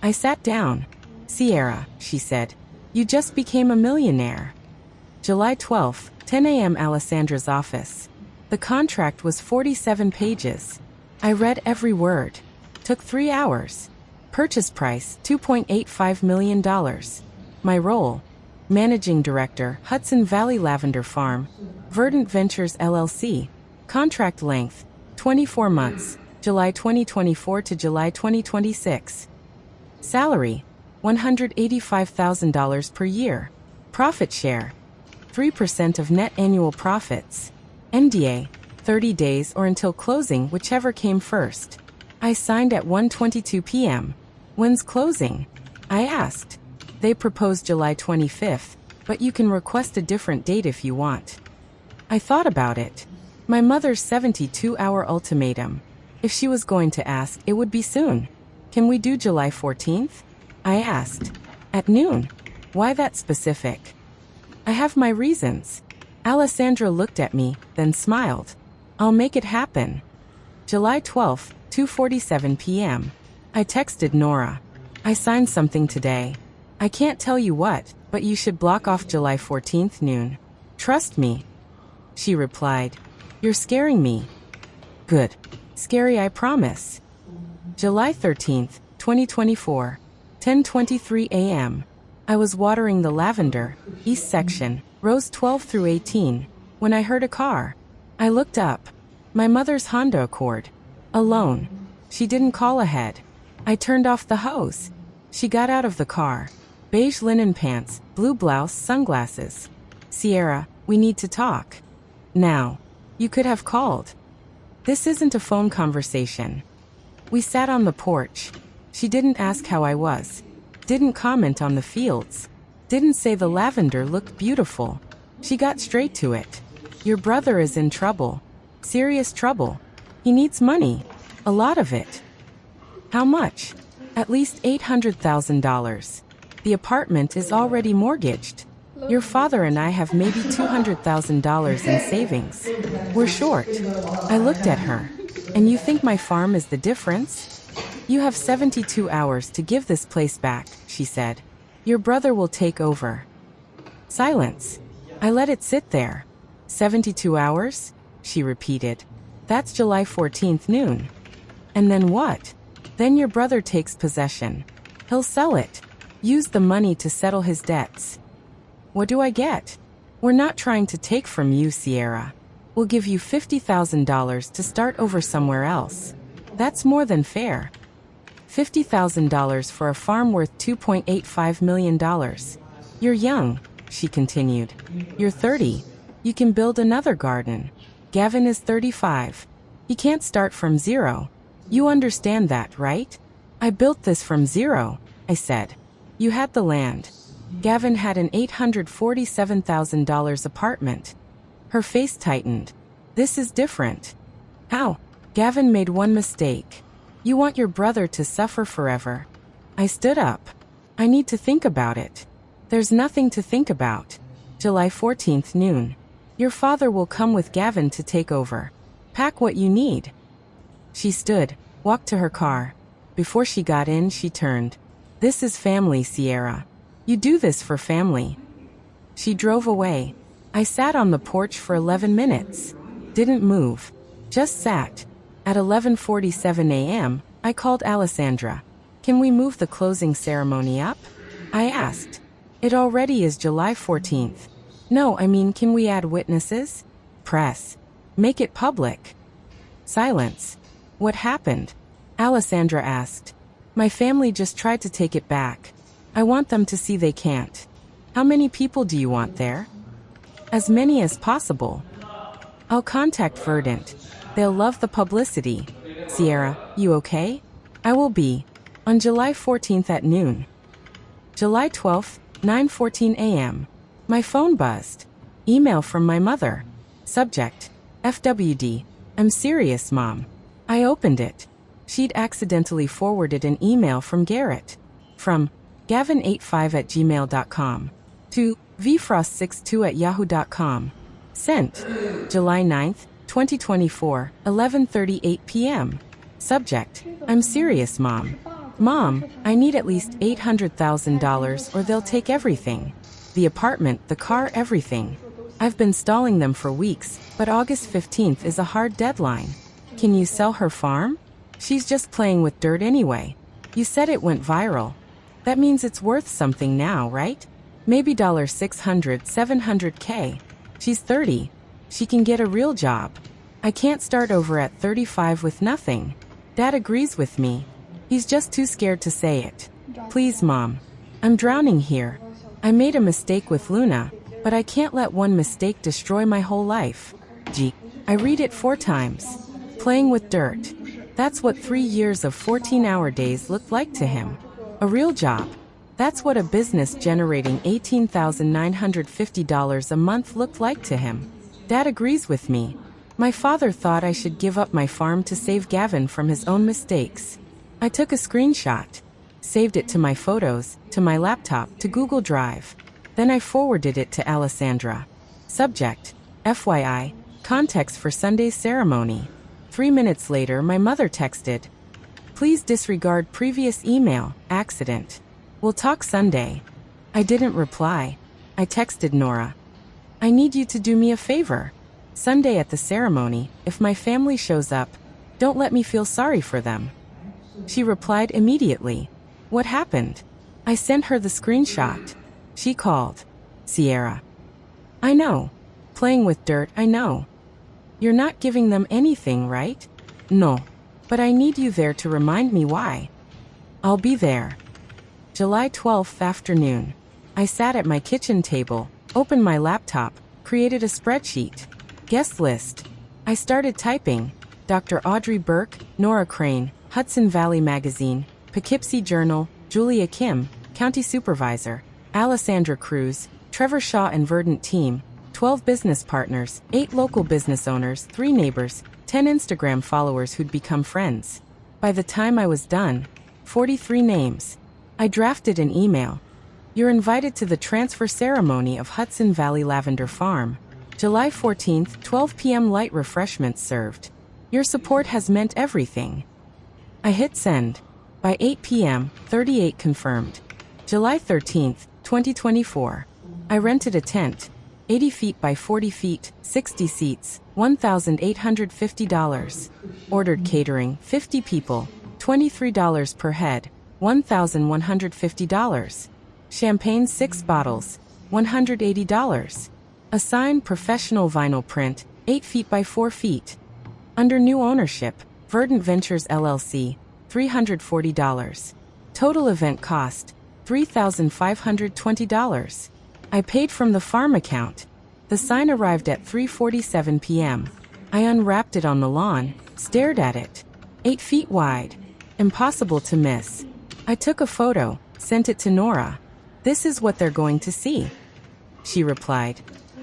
I sat down. Sierra, she said, you just became a millionaire. July 12th, 10 a.m. Alessandra's office. The contract was 47 pages. I read every word. Took 3 hours. Purchase price, $2.85 million. My role, Managing Director, Hudson Valley Lavender Farm, Verdant Ventures LLC. Contract length, 24 months, July 2024 to July 2026. Salary, $185,000 per year. Profit share, 3% of net annual profits. NDA, 30 days or until closing, whichever came first. I signed at 1:22 p.m. When's closing? I asked. They proposed July 25th, but you can request a different date if you want. I thought about it. My mother's 72-hour ultimatum. If she was going to ask, it would be soon. Can we do July 14th? I asked. At noon. Why that specific? I have my reasons. Alessandra looked at me, then smiled. I'll make it happen. July 12th, 2:47 p.m. I texted Nora. I signed something today. I can't tell you what, but you should block off July 14th noon. Trust me. She replied. You're scaring me. Good. Scary, I promise. July 13th, 2024. 10:23 a.m. I was watering the lavender, east section, rows 12 through 18, when I heard a car. I looked up. My mother's Honda Accord. Alone. She didn't call ahead. I turned off the hose. She got out of the car. Beige linen pants, blue blouse, sunglasses. Sierra, we need to talk. Now. You could have called. This isn't a phone conversation. We sat on the porch. She didn't ask how I was. Didn't comment on the fields. Didn't say the lavender looked beautiful. She got straight to it. Your brother is in trouble. Serious trouble. He needs money. A lot of it. How much? At least $800,000. The apartment is already mortgaged. Your father and I have maybe $200,000 in savings. We're short. I looked at her. And you think my farm is the difference? You have 72 hours to give this place back, she said. Your brother will take over. Silence. I let it sit there. 72 hours? She repeated. That's July 14th noon. And then what? Then your brother takes possession. He'll sell it. Use the money to settle his debts. What do I get? We're not trying to take from you, Sierra. We'll give you $50,000 to start over somewhere else. That's more than fair. $50,000 for a farm worth $2.85 million. You're young, she continued. You're 30. You can build another garden. Gavin is 35. He can't start from zero. You understand that, right? I built this from zero, I said. You had the land. Gavin had an $847,000 apartment. Her face tightened. This is different. How? Gavin made one mistake. You want your brother to suffer forever. I stood up. I need to think about it. There's nothing to think about. July 14th noon. Your father will come with Gavin to take over. Pack what you need. She stood, walked to her car. Before she got in, she turned. This is family, Sierra. You do this for family. She drove away. I sat on the porch for 11 minutes. Didn't move. Just sat. At 11:47 a.m., I called Alessandra. Can we move the closing ceremony up? I asked. It already is July 14th. No, I mean, can we add witnesses? Press. Make it public. Silence. What happened? Alessandra asked. My family just tried to take it back. I want them to see they can't. How many people do you want there? As many as possible. I'll contact Verdant. They'll love the publicity. Sierra, you okay? I will be. On July 14th at noon. July 12th, 9:14 a.m. My phone buzzed. Email from my mother. Subject. FWD. I'm serious, Mom. I opened it. She'd accidentally forwarded an email from Garrett. From gavin85@gmail.com to vfrost62@yahoo.com. Sent. July 9th, 2024, 11:38 p.m. Subject. I'm serious, Mom. Mom, I need at least $800,000 or they'll take everything. The apartment, the car, everything. I've been stalling them for weeks, but August 15th is a hard deadline. Can you sell her farm? She's just playing with dirt anyway. You said it went viral. That means it's worth something now, right? Maybe $600, $700K. She's 30. She can get a real job. I can't start over at 35 with nothing. Dad agrees with me. He's just too scared to say it. Please, Mom. I'm drowning here. I made a mistake with Luna, but I can't let one mistake destroy my whole life. G. I read it 4 times. Playing with dirt. That's what 3 years of 14-hour days looked like to him. A real job. That's what a business generating $18,950 a month looked like to him. Dad agrees with me. My father thought I should give up my farm to save Gavin from his own mistakes. I took a screenshot, saved it to my photos, to my laptop, to Google Drive. Then I forwarded it to Alessandra. Subject: FYI, context for Sunday's ceremony. 3 minutes later, my mother texted, "Please disregard previous email, accident. We'll talk Sunday." I didn't reply. I texted Nora. "I need you to do me a favor. Sunday at the ceremony, if my family shows up, don't let me feel sorry for them." She replied immediately. "What happened?" I sent her the screenshot. She called. "Sierra. I know. Playing with dirt, I know. You're not giving them anything, right?" "No. But I need you there to remind me why." "I'll be there." July 12th afternoon. I sat at my kitchen table, opened my laptop, created a spreadsheet. Guest list. I started typing. Dr. Audrey Burke, Nora Crane, Hudson Valley Magazine, Poughkeepsie Journal, Julia Kim, County Supervisor, Alessandra Cruz, Trevor Shaw and Verdant Team, 12 business partners, 8 local business owners, 3 neighbors, 10 Instagram followers who'd become friends. By the time I was done, 43 names. I drafted an email. "You're invited to the transfer ceremony of Hudson Valley Lavender Farm. July 14th, 12 p.m. light refreshments served. Your support has meant everything." I hit send. By 8 p.m., 38 confirmed. July 13th, 2024. I rented a tent. 80 feet by 40 feet, 60 seats, $1,850. Ordered catering, 50 people, $23 per head, $1,150. Champagne 6 bottles, $180. A signed professional vinyl print, 8 feet by 4 feet. Under new ownership, Verdant Ventures LLC, $340. Total event cost, $3,520. I paid from the farm account. The sign arrived at 3:47 p.m. I unwrapped it on the lawn, stared at it. 8 feet wide. Impossible to miss. I took a photo, sent it to Nora. "This is what they're going to see." She replied,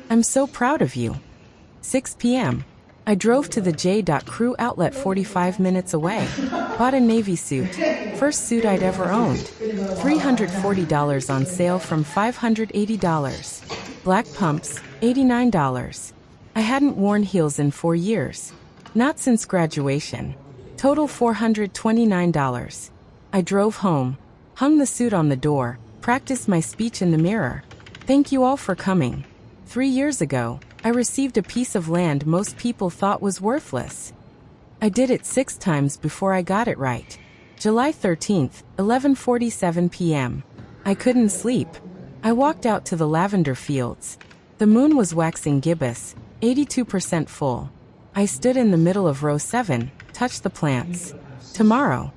"I'm so proud of you." 6 p.m. I drove to the J.Crew outlet 45 minutes away. Bought a navy suit. First suit I'd ever owned. $340 on sale from $580. Black pumps, $89. I hadn't worn heels in 4 years. Not since graduation. Total $429. I drove home, hung the suit on the door, practiced my speech in the mirror. "Thank you all for coming. 3 years ago, I received a piece of land most people thought was worthless. I did it 6 times before I got it right." July 13th, 11:47 p.m. I couldn't sleep. I walked out to the lavender fields. The moon was waxing gibbous, 82% full. I stood in the middle of row 7, touched the plants. Tomorrow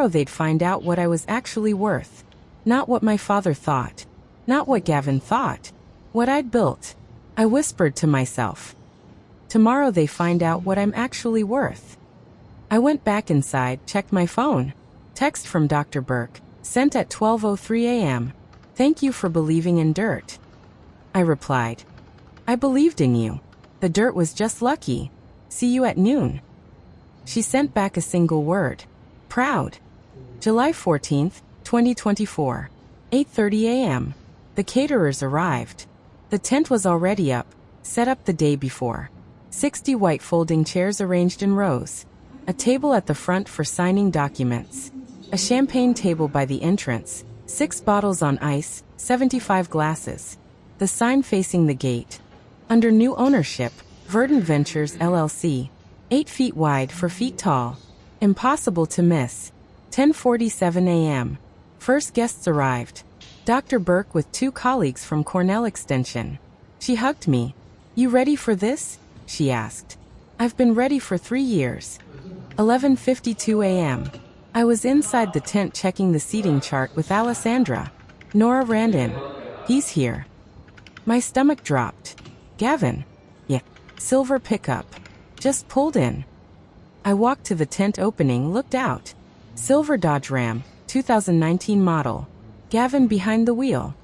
they'd find out what I was actually worth. Not what my father thought. Not what Gavin thought. What I'd built. I whispered to myself. Tomorrow they find out what I'm actually worth. I went back inside, checked my phone. Text from Dr. Burke, sent at 12:03 a.m. "Thank you for believing in dirt." I replied, "I believed in you. The dirt was just lucky. See you at noon." She sent back a single word. "Proud." July 14th, 2024. 8:30 a.m. The caterers arrived. The tent was already up, set up the day before. 60 white folding chairs arranged in rows. A table at the front for signing documents. A champagne table by the entrance. 6 bottles on ice, 75 glasses. The sign facing the gate. Under new ownership, Verdant Ventures LLC. 8 feet wide, 4 feet tall. Impossible to miss. 10:47 a.m. First guests arrived. Dr. Burke with 2 colleagues from Cornell Extension. She hugged me. "You ready for this?" she asked. "I've been ready for 3 years." 11:52 a.m. I was inside the tent checking the seating chart with Alessandra. Nora ran in. He's here. My stomach dropped. Gavin. Yeah. Silver pickup. Just pulled in. I walked to the tent opening, looked out. Silver Dodge Ram, 2019 model. Gavin behind the wheel.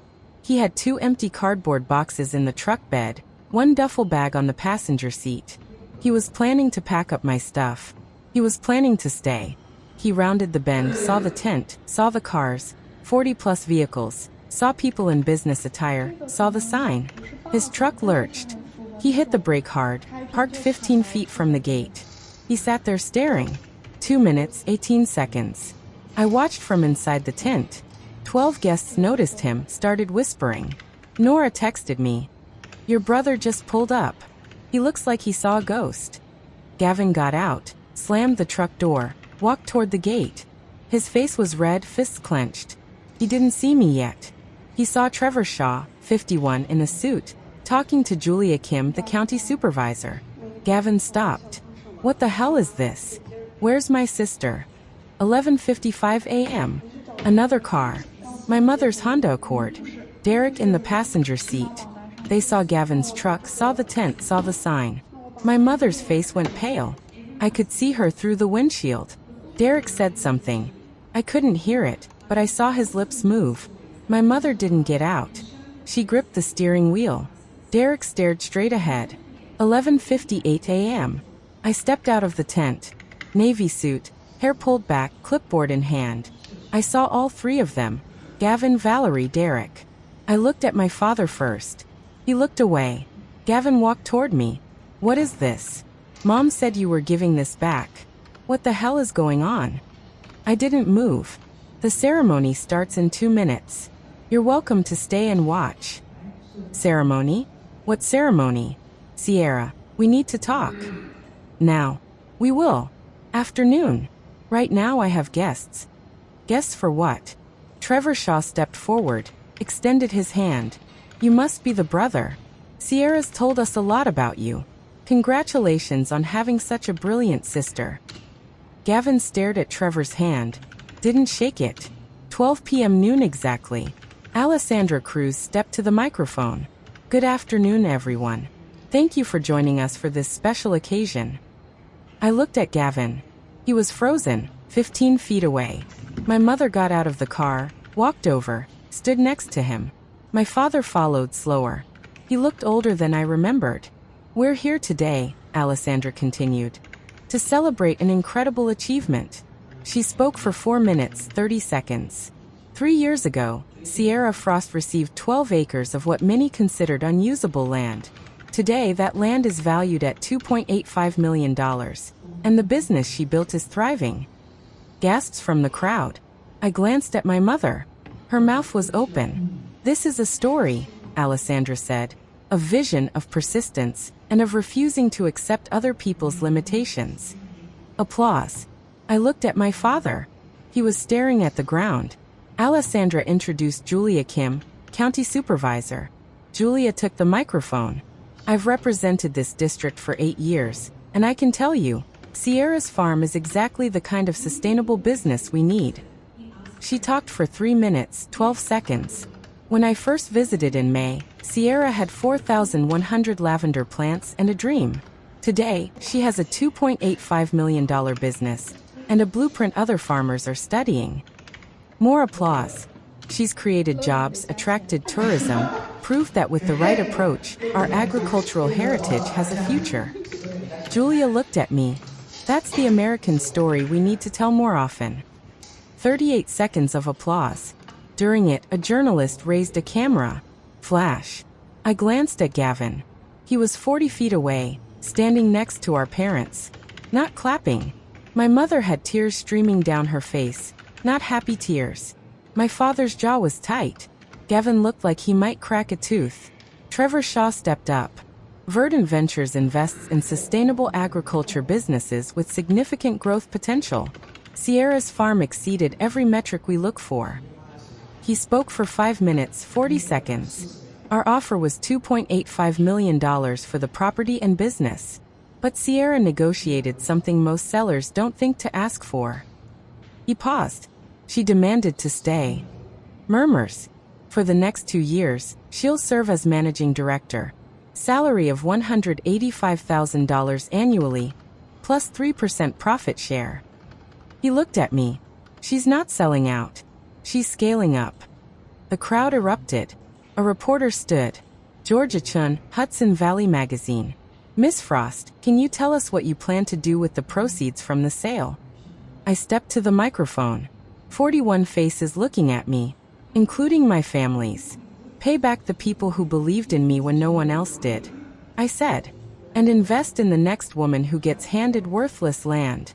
He had 2 empty cardboard boxes in the truck bed, 1 duffel bag on the passenger seat. He was planning to pack up my stuff. He was planning to stay. He rounded the bend, saw the tent, saw the cars, 40+ vehicles, saw people in business attire, saw the sign. His truck lurched. He hit the brake hard, parked 15 feet from the gate. He sat there staring. 2 minutes, 18 seconds. I watched from inside the tent. 12 guests noticed him, started whispering. Nora texted me. Your brother just pulled up. He looks like he saw a ghost. Gavin got out, slammed the truck door, walked toward the gate. His face was red, fists clenched. He didn't see me yet. He saw Trevor Shaw, 51, in a suit, talking to Julia Kim, the county supervisor. Gavin stopped. What the hell is this? Where's my sister? 11:55 a.m. Another car. My mother's Honda Accord. Derek in the passenger seat. They saw Gavin's truck, saw the tent, saw the sign. My mother's face went pale. I could see her through the windshield. Derek said something. I couldn't hear it, but I saw his lips move. My mother didn't get out. She gripped the steering wheel. Derek stared straight ahead. 11:58 a.m. I stepped out of the tent. Navy suit, hair pulled back, clipboard in hand. I saw all 3 of them. Gavin, Valerie, Derek. I looked at my father first. He looked away. Gavin walked toward me. What is this? Mom said you were giving this back. What the hell is going on? I didn't move. The ceremony starts in 2 minutes. You're welcome to stay and watch. Ceremony? What ceremony? Sierra, we need to talk. Now. We will. Afternoon. Right now I have guests. Guests for what? Trevor Shaw stepped forward, extended his hand. You must be the brother. Sierra's told us a lot about you. Congratulations on having such a brilliant sister. Gavin stared at Trevor's hand. Didn't shake it. 12 p.m. noon exactly. Alessandra Cruz stepped to the microphone. Good afternoon, everyone. Thank you for joining us for this special occasion. I looked at Gavin. He was frozen, 15 feet away. My mother got out of the car, walked over, stood next to him. My father followed slower. He looked older than I remembered. We're here today, Alessandra continued, to celebrate an incredible achievement. She spoke for 4 minutes, 30 seconds. 3 years ago, Sierra Frost received 12 acres of what many considered unusable land. Today, that land is valued at $2.85 million, and the business she built is thriving. Gasps from the crowd. I glanced at my mother. Her mouth was open. This is a story, Alessandra said, of vision, of persistence, and of refusing to accept other people's limitations. Applause. I looked at my father. He was staring at the ground. Alessandra introduced Julia Kim, county supervisor. Julia took the microphone. I've represented this district for 8 years, and I can tell you, Sierra's farm is exactly the kind of sustainable business we need. She talked for 3 minutes, 12 seconds. When I first visited in May, Sierra had 4,100 lavender plants and a dream. Today, she has a $2.85 million business, and a blueprint other farmers are studying. More applause. She's created jobs, attracted tourism, proved that with the right approach, our agricultural heritage has a future. Julia looked at me. That's the American story we need to tell more often. 38 seconds of applause. During it, a journalist raised a camera. Flash. I glanced at Gavin. He was 40 feet away, standing next to our parents. Not clapping. My mother had tears streaming down her face. Not happy tears. My father's jaw was tight. Gavin looked like he might crack a tooth. Trevor Shaw stepped up. Verdant Ventures invests in sustainable agriculture businesses with significant growth potential. Sierra's farm exceeded every metric we look for. He spoke for 5 minutes, 40 seconds. Our offer was $2.85 million for the property and business. But Sierra negotiated something most sellers don't think to ask for. He paused. She demanded to stay. Murmurs. For the next 2 years, she'll serve as managing director. Salary of $185,000 annually, plus 3% profit share. He looked at me. She's not selling out. She's scaling up. The crowd erupted. A reporter stood. Georgia Chun, Hudson Valley Magazine. Miss Frost, can you tell us what you plan to do with the proceeds from the sale? I stepped to the microphone. 41 faces looking at me, including my family's. Pay back the people who believed in me when no one else did, I said, and invest in the next woman who gets handed worthless land.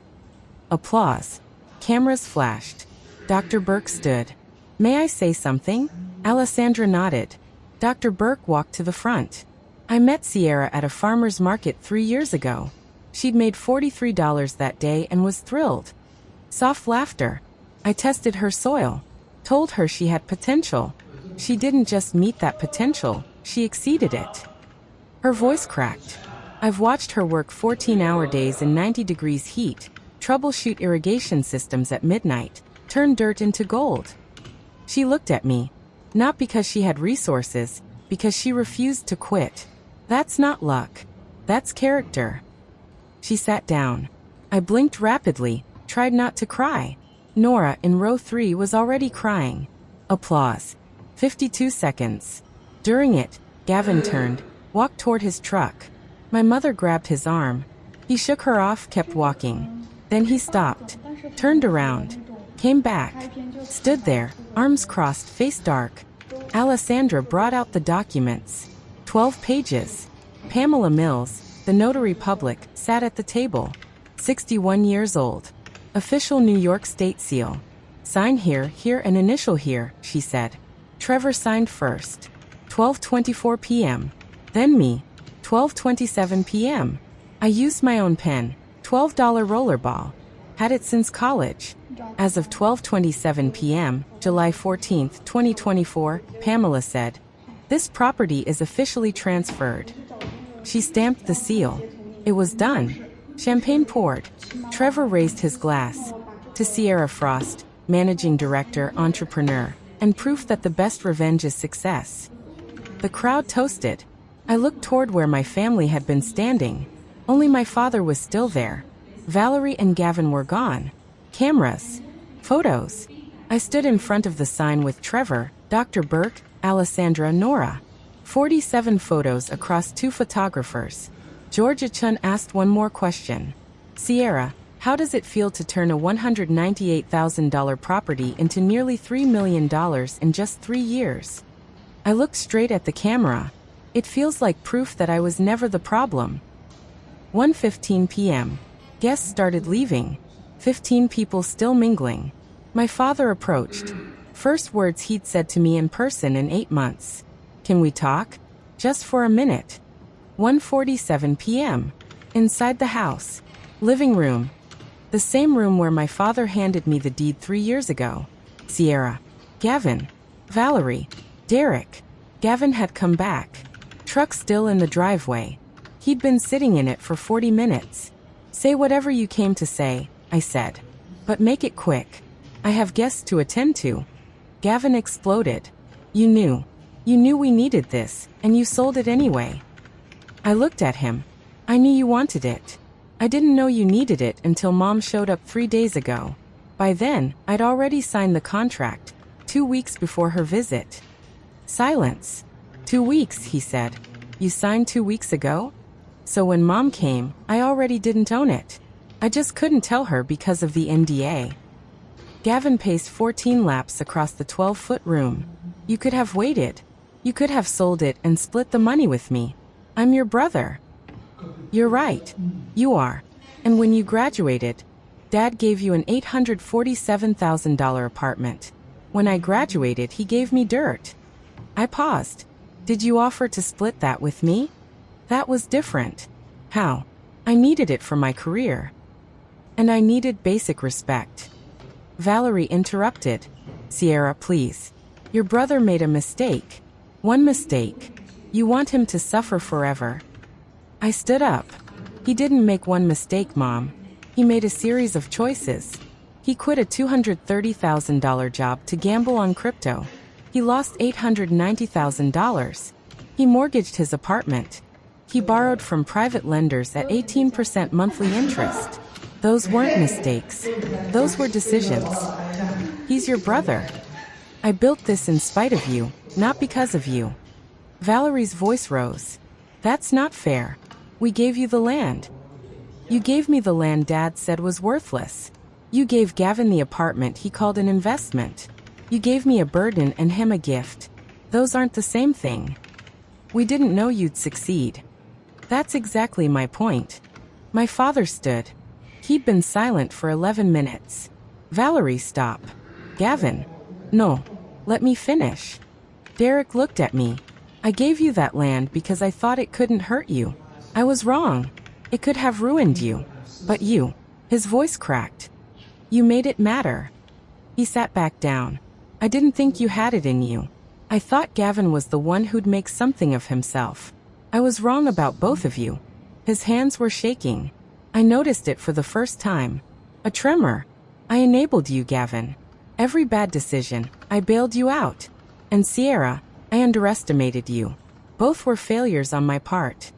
Applause. Cameras flashed. Dr. Burke stood. May I say something? Alessandra nodded. Dr. Burke walked to the front. I met Sierra at a farmer's market 3 years ago. She'd made $43 that day and was thrilled. Soft laughter. I tested her soil. Told her she had potential. She didn't just meet that potential, she exceeded it. Her voice cracked. I've watched her work 14-hour days in 90 degrees heat, troubleshoot irrigation systems at midnight, turn dirt into gold. She looked at me. Not because she had resources, because she refused to quit. That's not luck. That's character. She sat down. I blinked rapidly, tried not to cry. Nora in row 3 was already crying. Applause. 52 seconds. During it, Gavin turned, walked toward his truck. My mother grabbed his arm. He shook her off, kept walking. Then he stopped, turned around, came back, stood there, arms crossed, face dark. Alessandra brought out the documents. 12 pages. Pamela Mills, the notary public, sat at the table. 61 years old. Official New York State seal. Sign here, here, and initial here, she said. Trevor signed first. 12:24 p.m. Then me. 12:27 p.m. I used my own pen. $12 rollerball. Had it since college. As of 12:27 p.m., July 14, 2024, Pamela said, "This property is officially transferred." She stamped the seal. It was done. Champagne poured. Trevor raised his glass. To Sierra Frost, managing director, entrepreneur, and proof that the best revenge is success. The crowd toasted. I looked toward where my family had been standing. Only my father was still there. Valerie and Gavin were gone. Cameras. Photos. I stood in front of the sign with Trevor, Dr. Burke, Alessandra, Nora. 47 photos across 2 photographers. Georgia Chun asked one more question. Sierra, how does it feel to turn a $198,000 property into nearly $3 million in just 3 years? I looked straight at the camera. It feels like proof that I was never the problem. 1:15 p.m. Guests started leaving. 15 people still mingling. My father approached. First words he'd said to me in person in 8 months. Can we talk? Just for a minute. 1:47 p.m. Inside the house. Living room. The same room where my father handed me the deed 3 years ago. Sierra. Gavin. Valerie. Derek. Gavin had come back. Truck still in the driveway. He'd been sitting in it for 40 minutes. Say whatever you came to say, I said. But make it quick. I have guests to attend to. Gavin exploded. You knew. You knew we needed this, and you sold it anyway. I looked at him. I knew you wanted it. I didn't know you needed it until Mom showed up 3 days ago. By then, I'd already signed the contract, 2 weeks before her visit. Silence. 2 weeks, he said. You signed 2 weeks ago? So when Mom came, I already didn't own it. I just couldn't tell her because of the NDA. Gavin paced 14 laps across the 12-foot room. You could have waited. You could have sold it and split the money with me. I'm your brother. You're right. You are. And when you graduated, Dad gave you an $847,000 apartment. When I graduated, he gave me dirt. I paused. Did you offer to split that with me? That was different. How? I needed it for my career. And I needed basic respect. Valerie interrupted. Sierra, please. Your brother made a mistake. One mistake. You want him to suffer forever. I stood up. He didn't make one mistake, Mom. He made a series of choices. He quit a $230,000 job to gamble on crypto. He lost $890,000. He mortgaged his apartment. He borrowed from private lenders at 18% monthly interest. Those weren't mistakes. Those were decisions. He's your brother. I built this in spite of you, not because of you. Valerie's voice rose. That's not fair. We gave you the land. You gave me the land Dad said was worthless. You gave Gavin the apartment he called an investment. You gave me a burden and him a gift. Those aren't the same thing. We didn't know you'd succeed. That's exactly my point. My father stood. He'd been silent for 11 minutes. Valerie, stop. Gavin. No. Let me finish. Derek looked at me. I gave you that land because I thought it couldn't hurt you. I was wrong. It could have ruined you. But you. His voice cracked. You made it matter. He sat back down. I didn't think you had it in you. I thought Gavin was the one who'd make something of himself. I was wrong about both of you. His hands were shaking. I noticed it for the first time. A tremor. I enabled you, Gavin. Every bad decision, I bailed you out. And Sierra, I underestimated you. Both were failures on my part.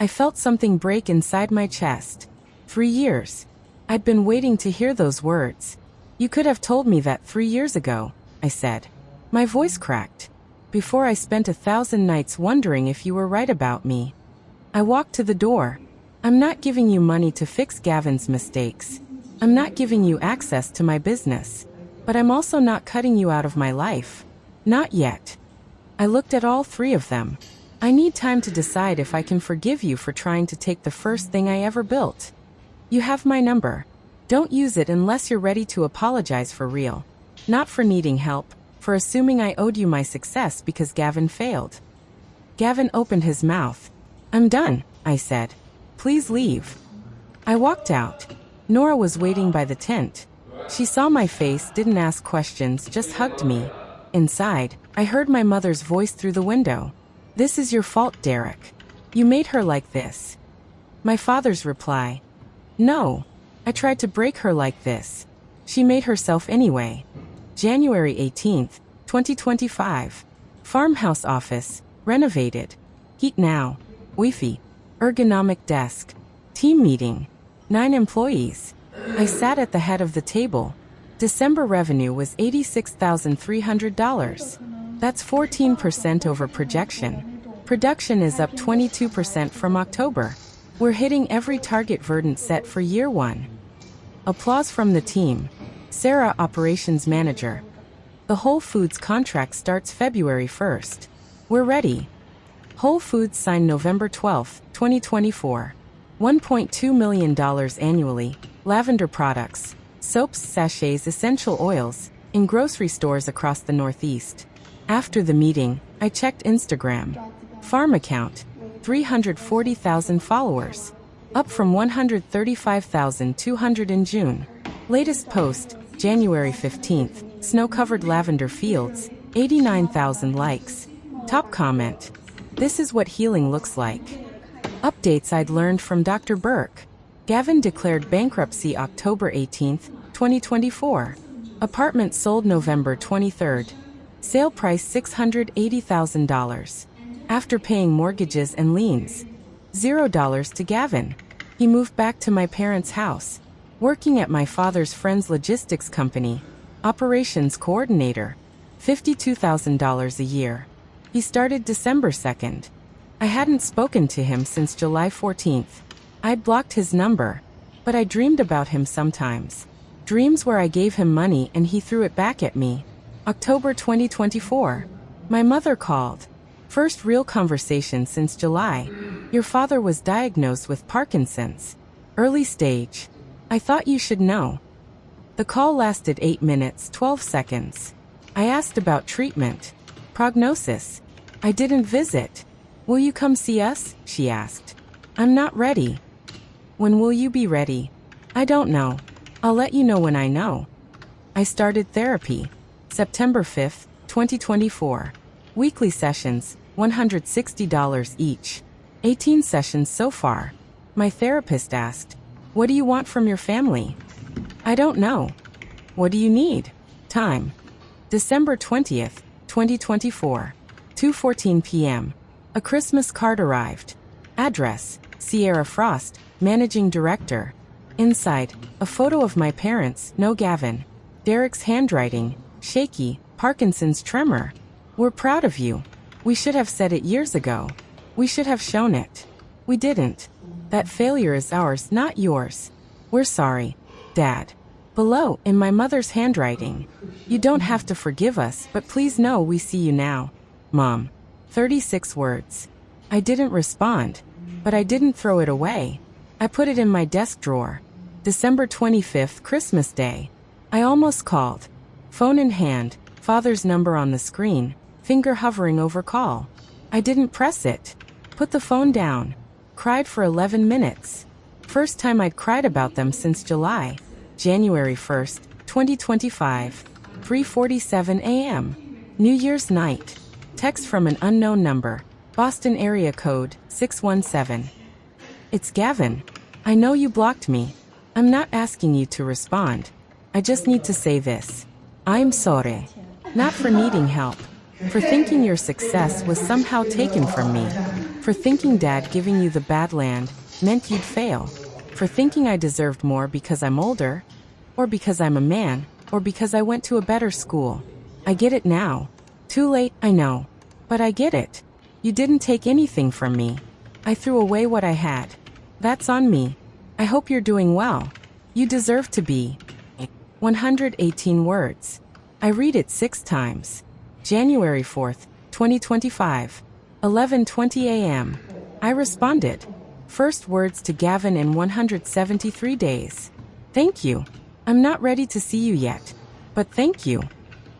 I felt something break inside my chest. 3 years. I'd been waiting to hear those words. You could have told me that 3 years ago, I said. My voice cracked. Before I spent 1,000 nights wondering if you were right about me. I walked to the door. I'm not giving you money to fix Gavin's mistakes. I'm not giving you access to my business. But I'm also not cutting you out of my life. Not yet. I looked at all 3 of them. I need time to decide if I can forgive you for trying to take the first thing I ever built. You have my number. Don't use it unless you're ready to apologize for real. Not for needing help, for assuming I owed you my success because Gavin failed. Gavin opened his mouth. I'm done, I said. Please leave. I walked out. Nora was waiting by the tent. She saw my face, didn't ask questions, just hugged me. Inside, I heard my mother's voice through the window. This is your fault, Derek. You made her like this. My father's reply. No. I tried to break her like this. She made herself anyway. January 18th, 2025. Farmhouse office, renovated. Heat now. Wi-Fi. Ergonomic desk. Team meeting. 9 employees. I sat at the head of the table. December revenue was $86,300. That's 14% over projection. Production is up 22% from October. We're hitting every target Verdant set for year 1. Applause from the team. Sarah, operations manager. The Whole Foods contract starts February 1st. We're ready. Whole Foods signed November 12, 2024. $1.2 million annually. Lavender products, soaps, sachets, essential oils, in grocery stores across the Northeast. After the meeting, I checked Instagram. Farm account, 340,000 followers. Up from 135,200 in June. Latest post, January 15th, snow-covered lavender fields, 89,000 likes. Top comment, this is what healing looks like. Updates I'd learned from Dr. Burke. Gavin declared bankruptcy October 18th, 2024. Apartment sold November 23rd. Sale price $680,000. After paying mortgages and liens. $0 to Gavin. He moved back to my parents' house. Working at my father's friend's logistics company. Operations coordinator. $52,000 a year. He started December 2nd. I hadn't spoken to him since July 14th. I'd blocked his number, but I dreamed about him sometimes. Dreams where I gave him money and he threw it back at me. October 2024. My mother called. First real conversation since July. Your father was diagnosed with Parkinson's. Early stage. I thought you should know. The call lasted 8 minutes, 12 seconds. I asked about treatment. Prognosis. I didn't visit. Will you come see us? She asked. I'm not ready. When will you be ready? I don't know. I'll let you know when I know. I started therapy. September 5th, 2024. Weekly sessions, $160 each. 18 sessions so far. My therapist asked, what do you want from your family? I don't know. What do you need? Time. December 20th, 2024. 2:14 p.m. A Christmas card arrived. Address: Sierra Frost, Managing Director. Inside, a photo of my parents, no Gavin. Derek's handwriting, shaky, Parkinson's tremor. We're proud of you. We should have said it years ago. We should have shown it. We didn't. That failure is ours, not yours. We're sorry, Dad. Below, in my mother's handwriting. You don't have to forgive us, but please know we see you now. Mom. 36 words. I didn't respond, but I didn't throw it away. I put it in my desk drawer. December 25th, Christmas Day. I almost called. Phone in hand, father's number on the screen, finger hovering over call. I didn't press it. Put the phone down. Cried for 11 minutes. First time I'd cried about them since July. January 1st, 2025. 3:47 a.m. New Year's night. Text from an unknown number. Boston area code 617. It's Gavin. I know you blocked me. I'm not asking you to respond. I just need to say this. I'm sorry. Not for needing help. For thinking your success was somehow taken from me. For thinking Dad giving you the bad land meant you'd fail. For thinking I deserved more because I'm older, or because I'm a man, or because I went to a better school. I get it now. Too late, I know. But I get it. You didn't take anything from me. I threw away what I had. That's on me. I hope you're doing well. You deserve to be. 118 words. I read it 6 times. January 4th, 2025. 11:20 a.m. I responded. First words to Gavin in 173 days. Thank you. I'm not ready to see you yet. But thank you.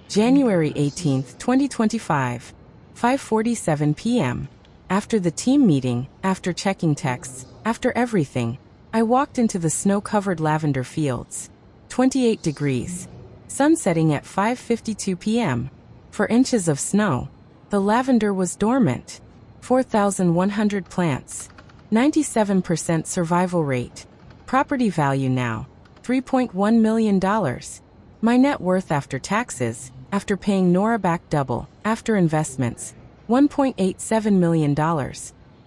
January 18th, 2025. 5:47 p.m. After the team meeting, after checking texts, after everything, I walked into the snow-covered lavender fields. 28 degrees. Sun setting at 5:52 p.m. For inches of snow. The lavender was dormant. 4,100 plants. 97% survival rate. Property value now. $3.1 million. My net worth after taxes, after paying Nora back double, after investments, $1.87 million.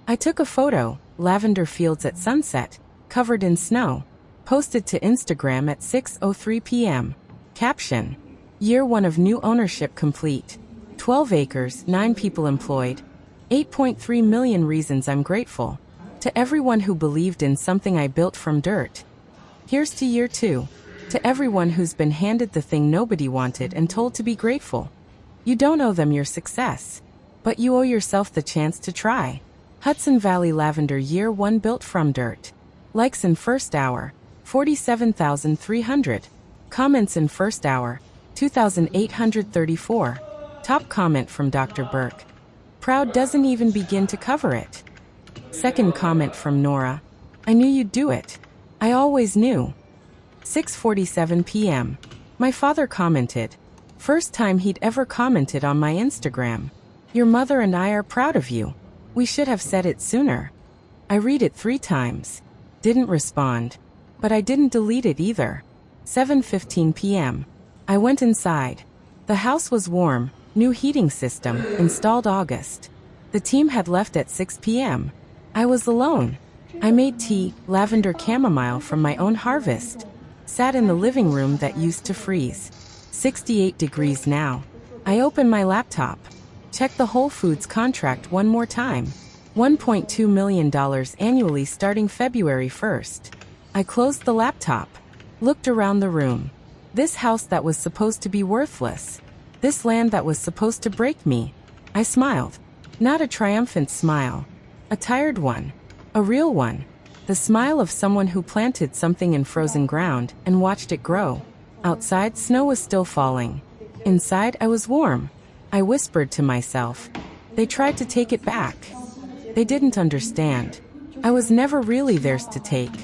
I took a photo, lavender fields at sunset, covered in snow. Posted to Instagram at 6:03 p.m. Caption: Year 1 of new ownership complete. 12 acres, 9 people employed. 8.3 million reasons I'm grateful. To everyone who believed in something I built from dirt. Here's to year 2. To everyone who's been handed the thing nobody wanted and told to be grateful. You don't owe them your success, but you owe yourself the chance to try. Hudson Valley Lavender Year 1 built from dirt. Likes in first hour, 47,300. Comments in first hour, 2,834. Top comment from Dr. Burke. Proud doesn't even begin to cover it. Second comment from Nora. I knew you'd do it. I always knew. 6:47 p.m. My father commented. First time he'd ever commented on my Instagram. Your mother and I are proud of you. We should have said it sooner. I read it 3 times. Didn't respond. But I didn't delete it either. 7:15 p.m. I went inside. The house was warm, new heating system, installed August. The team had left at 6 p.m. I was alone. I made tea, lavender chamomile from my own harvest. Sat in the living room that used to freeze. 68 degrees now. I opened my laptop. Checked the Whole Foods contract one more time. $1.2 million annually starting February 1st. I closed the laptop. Looked around the room. This house that was supposed to be worthless. This land that was supposed to break me. I smiled. Not a triumphant smile. A tired one. A real one. The smile of someone who planted something in frozen ground and watched it grow. Outside, snow was still falling. Inside, I was warm. I whispered to myself. They tried to take it back. They didn't understand. I was never really theirs to take.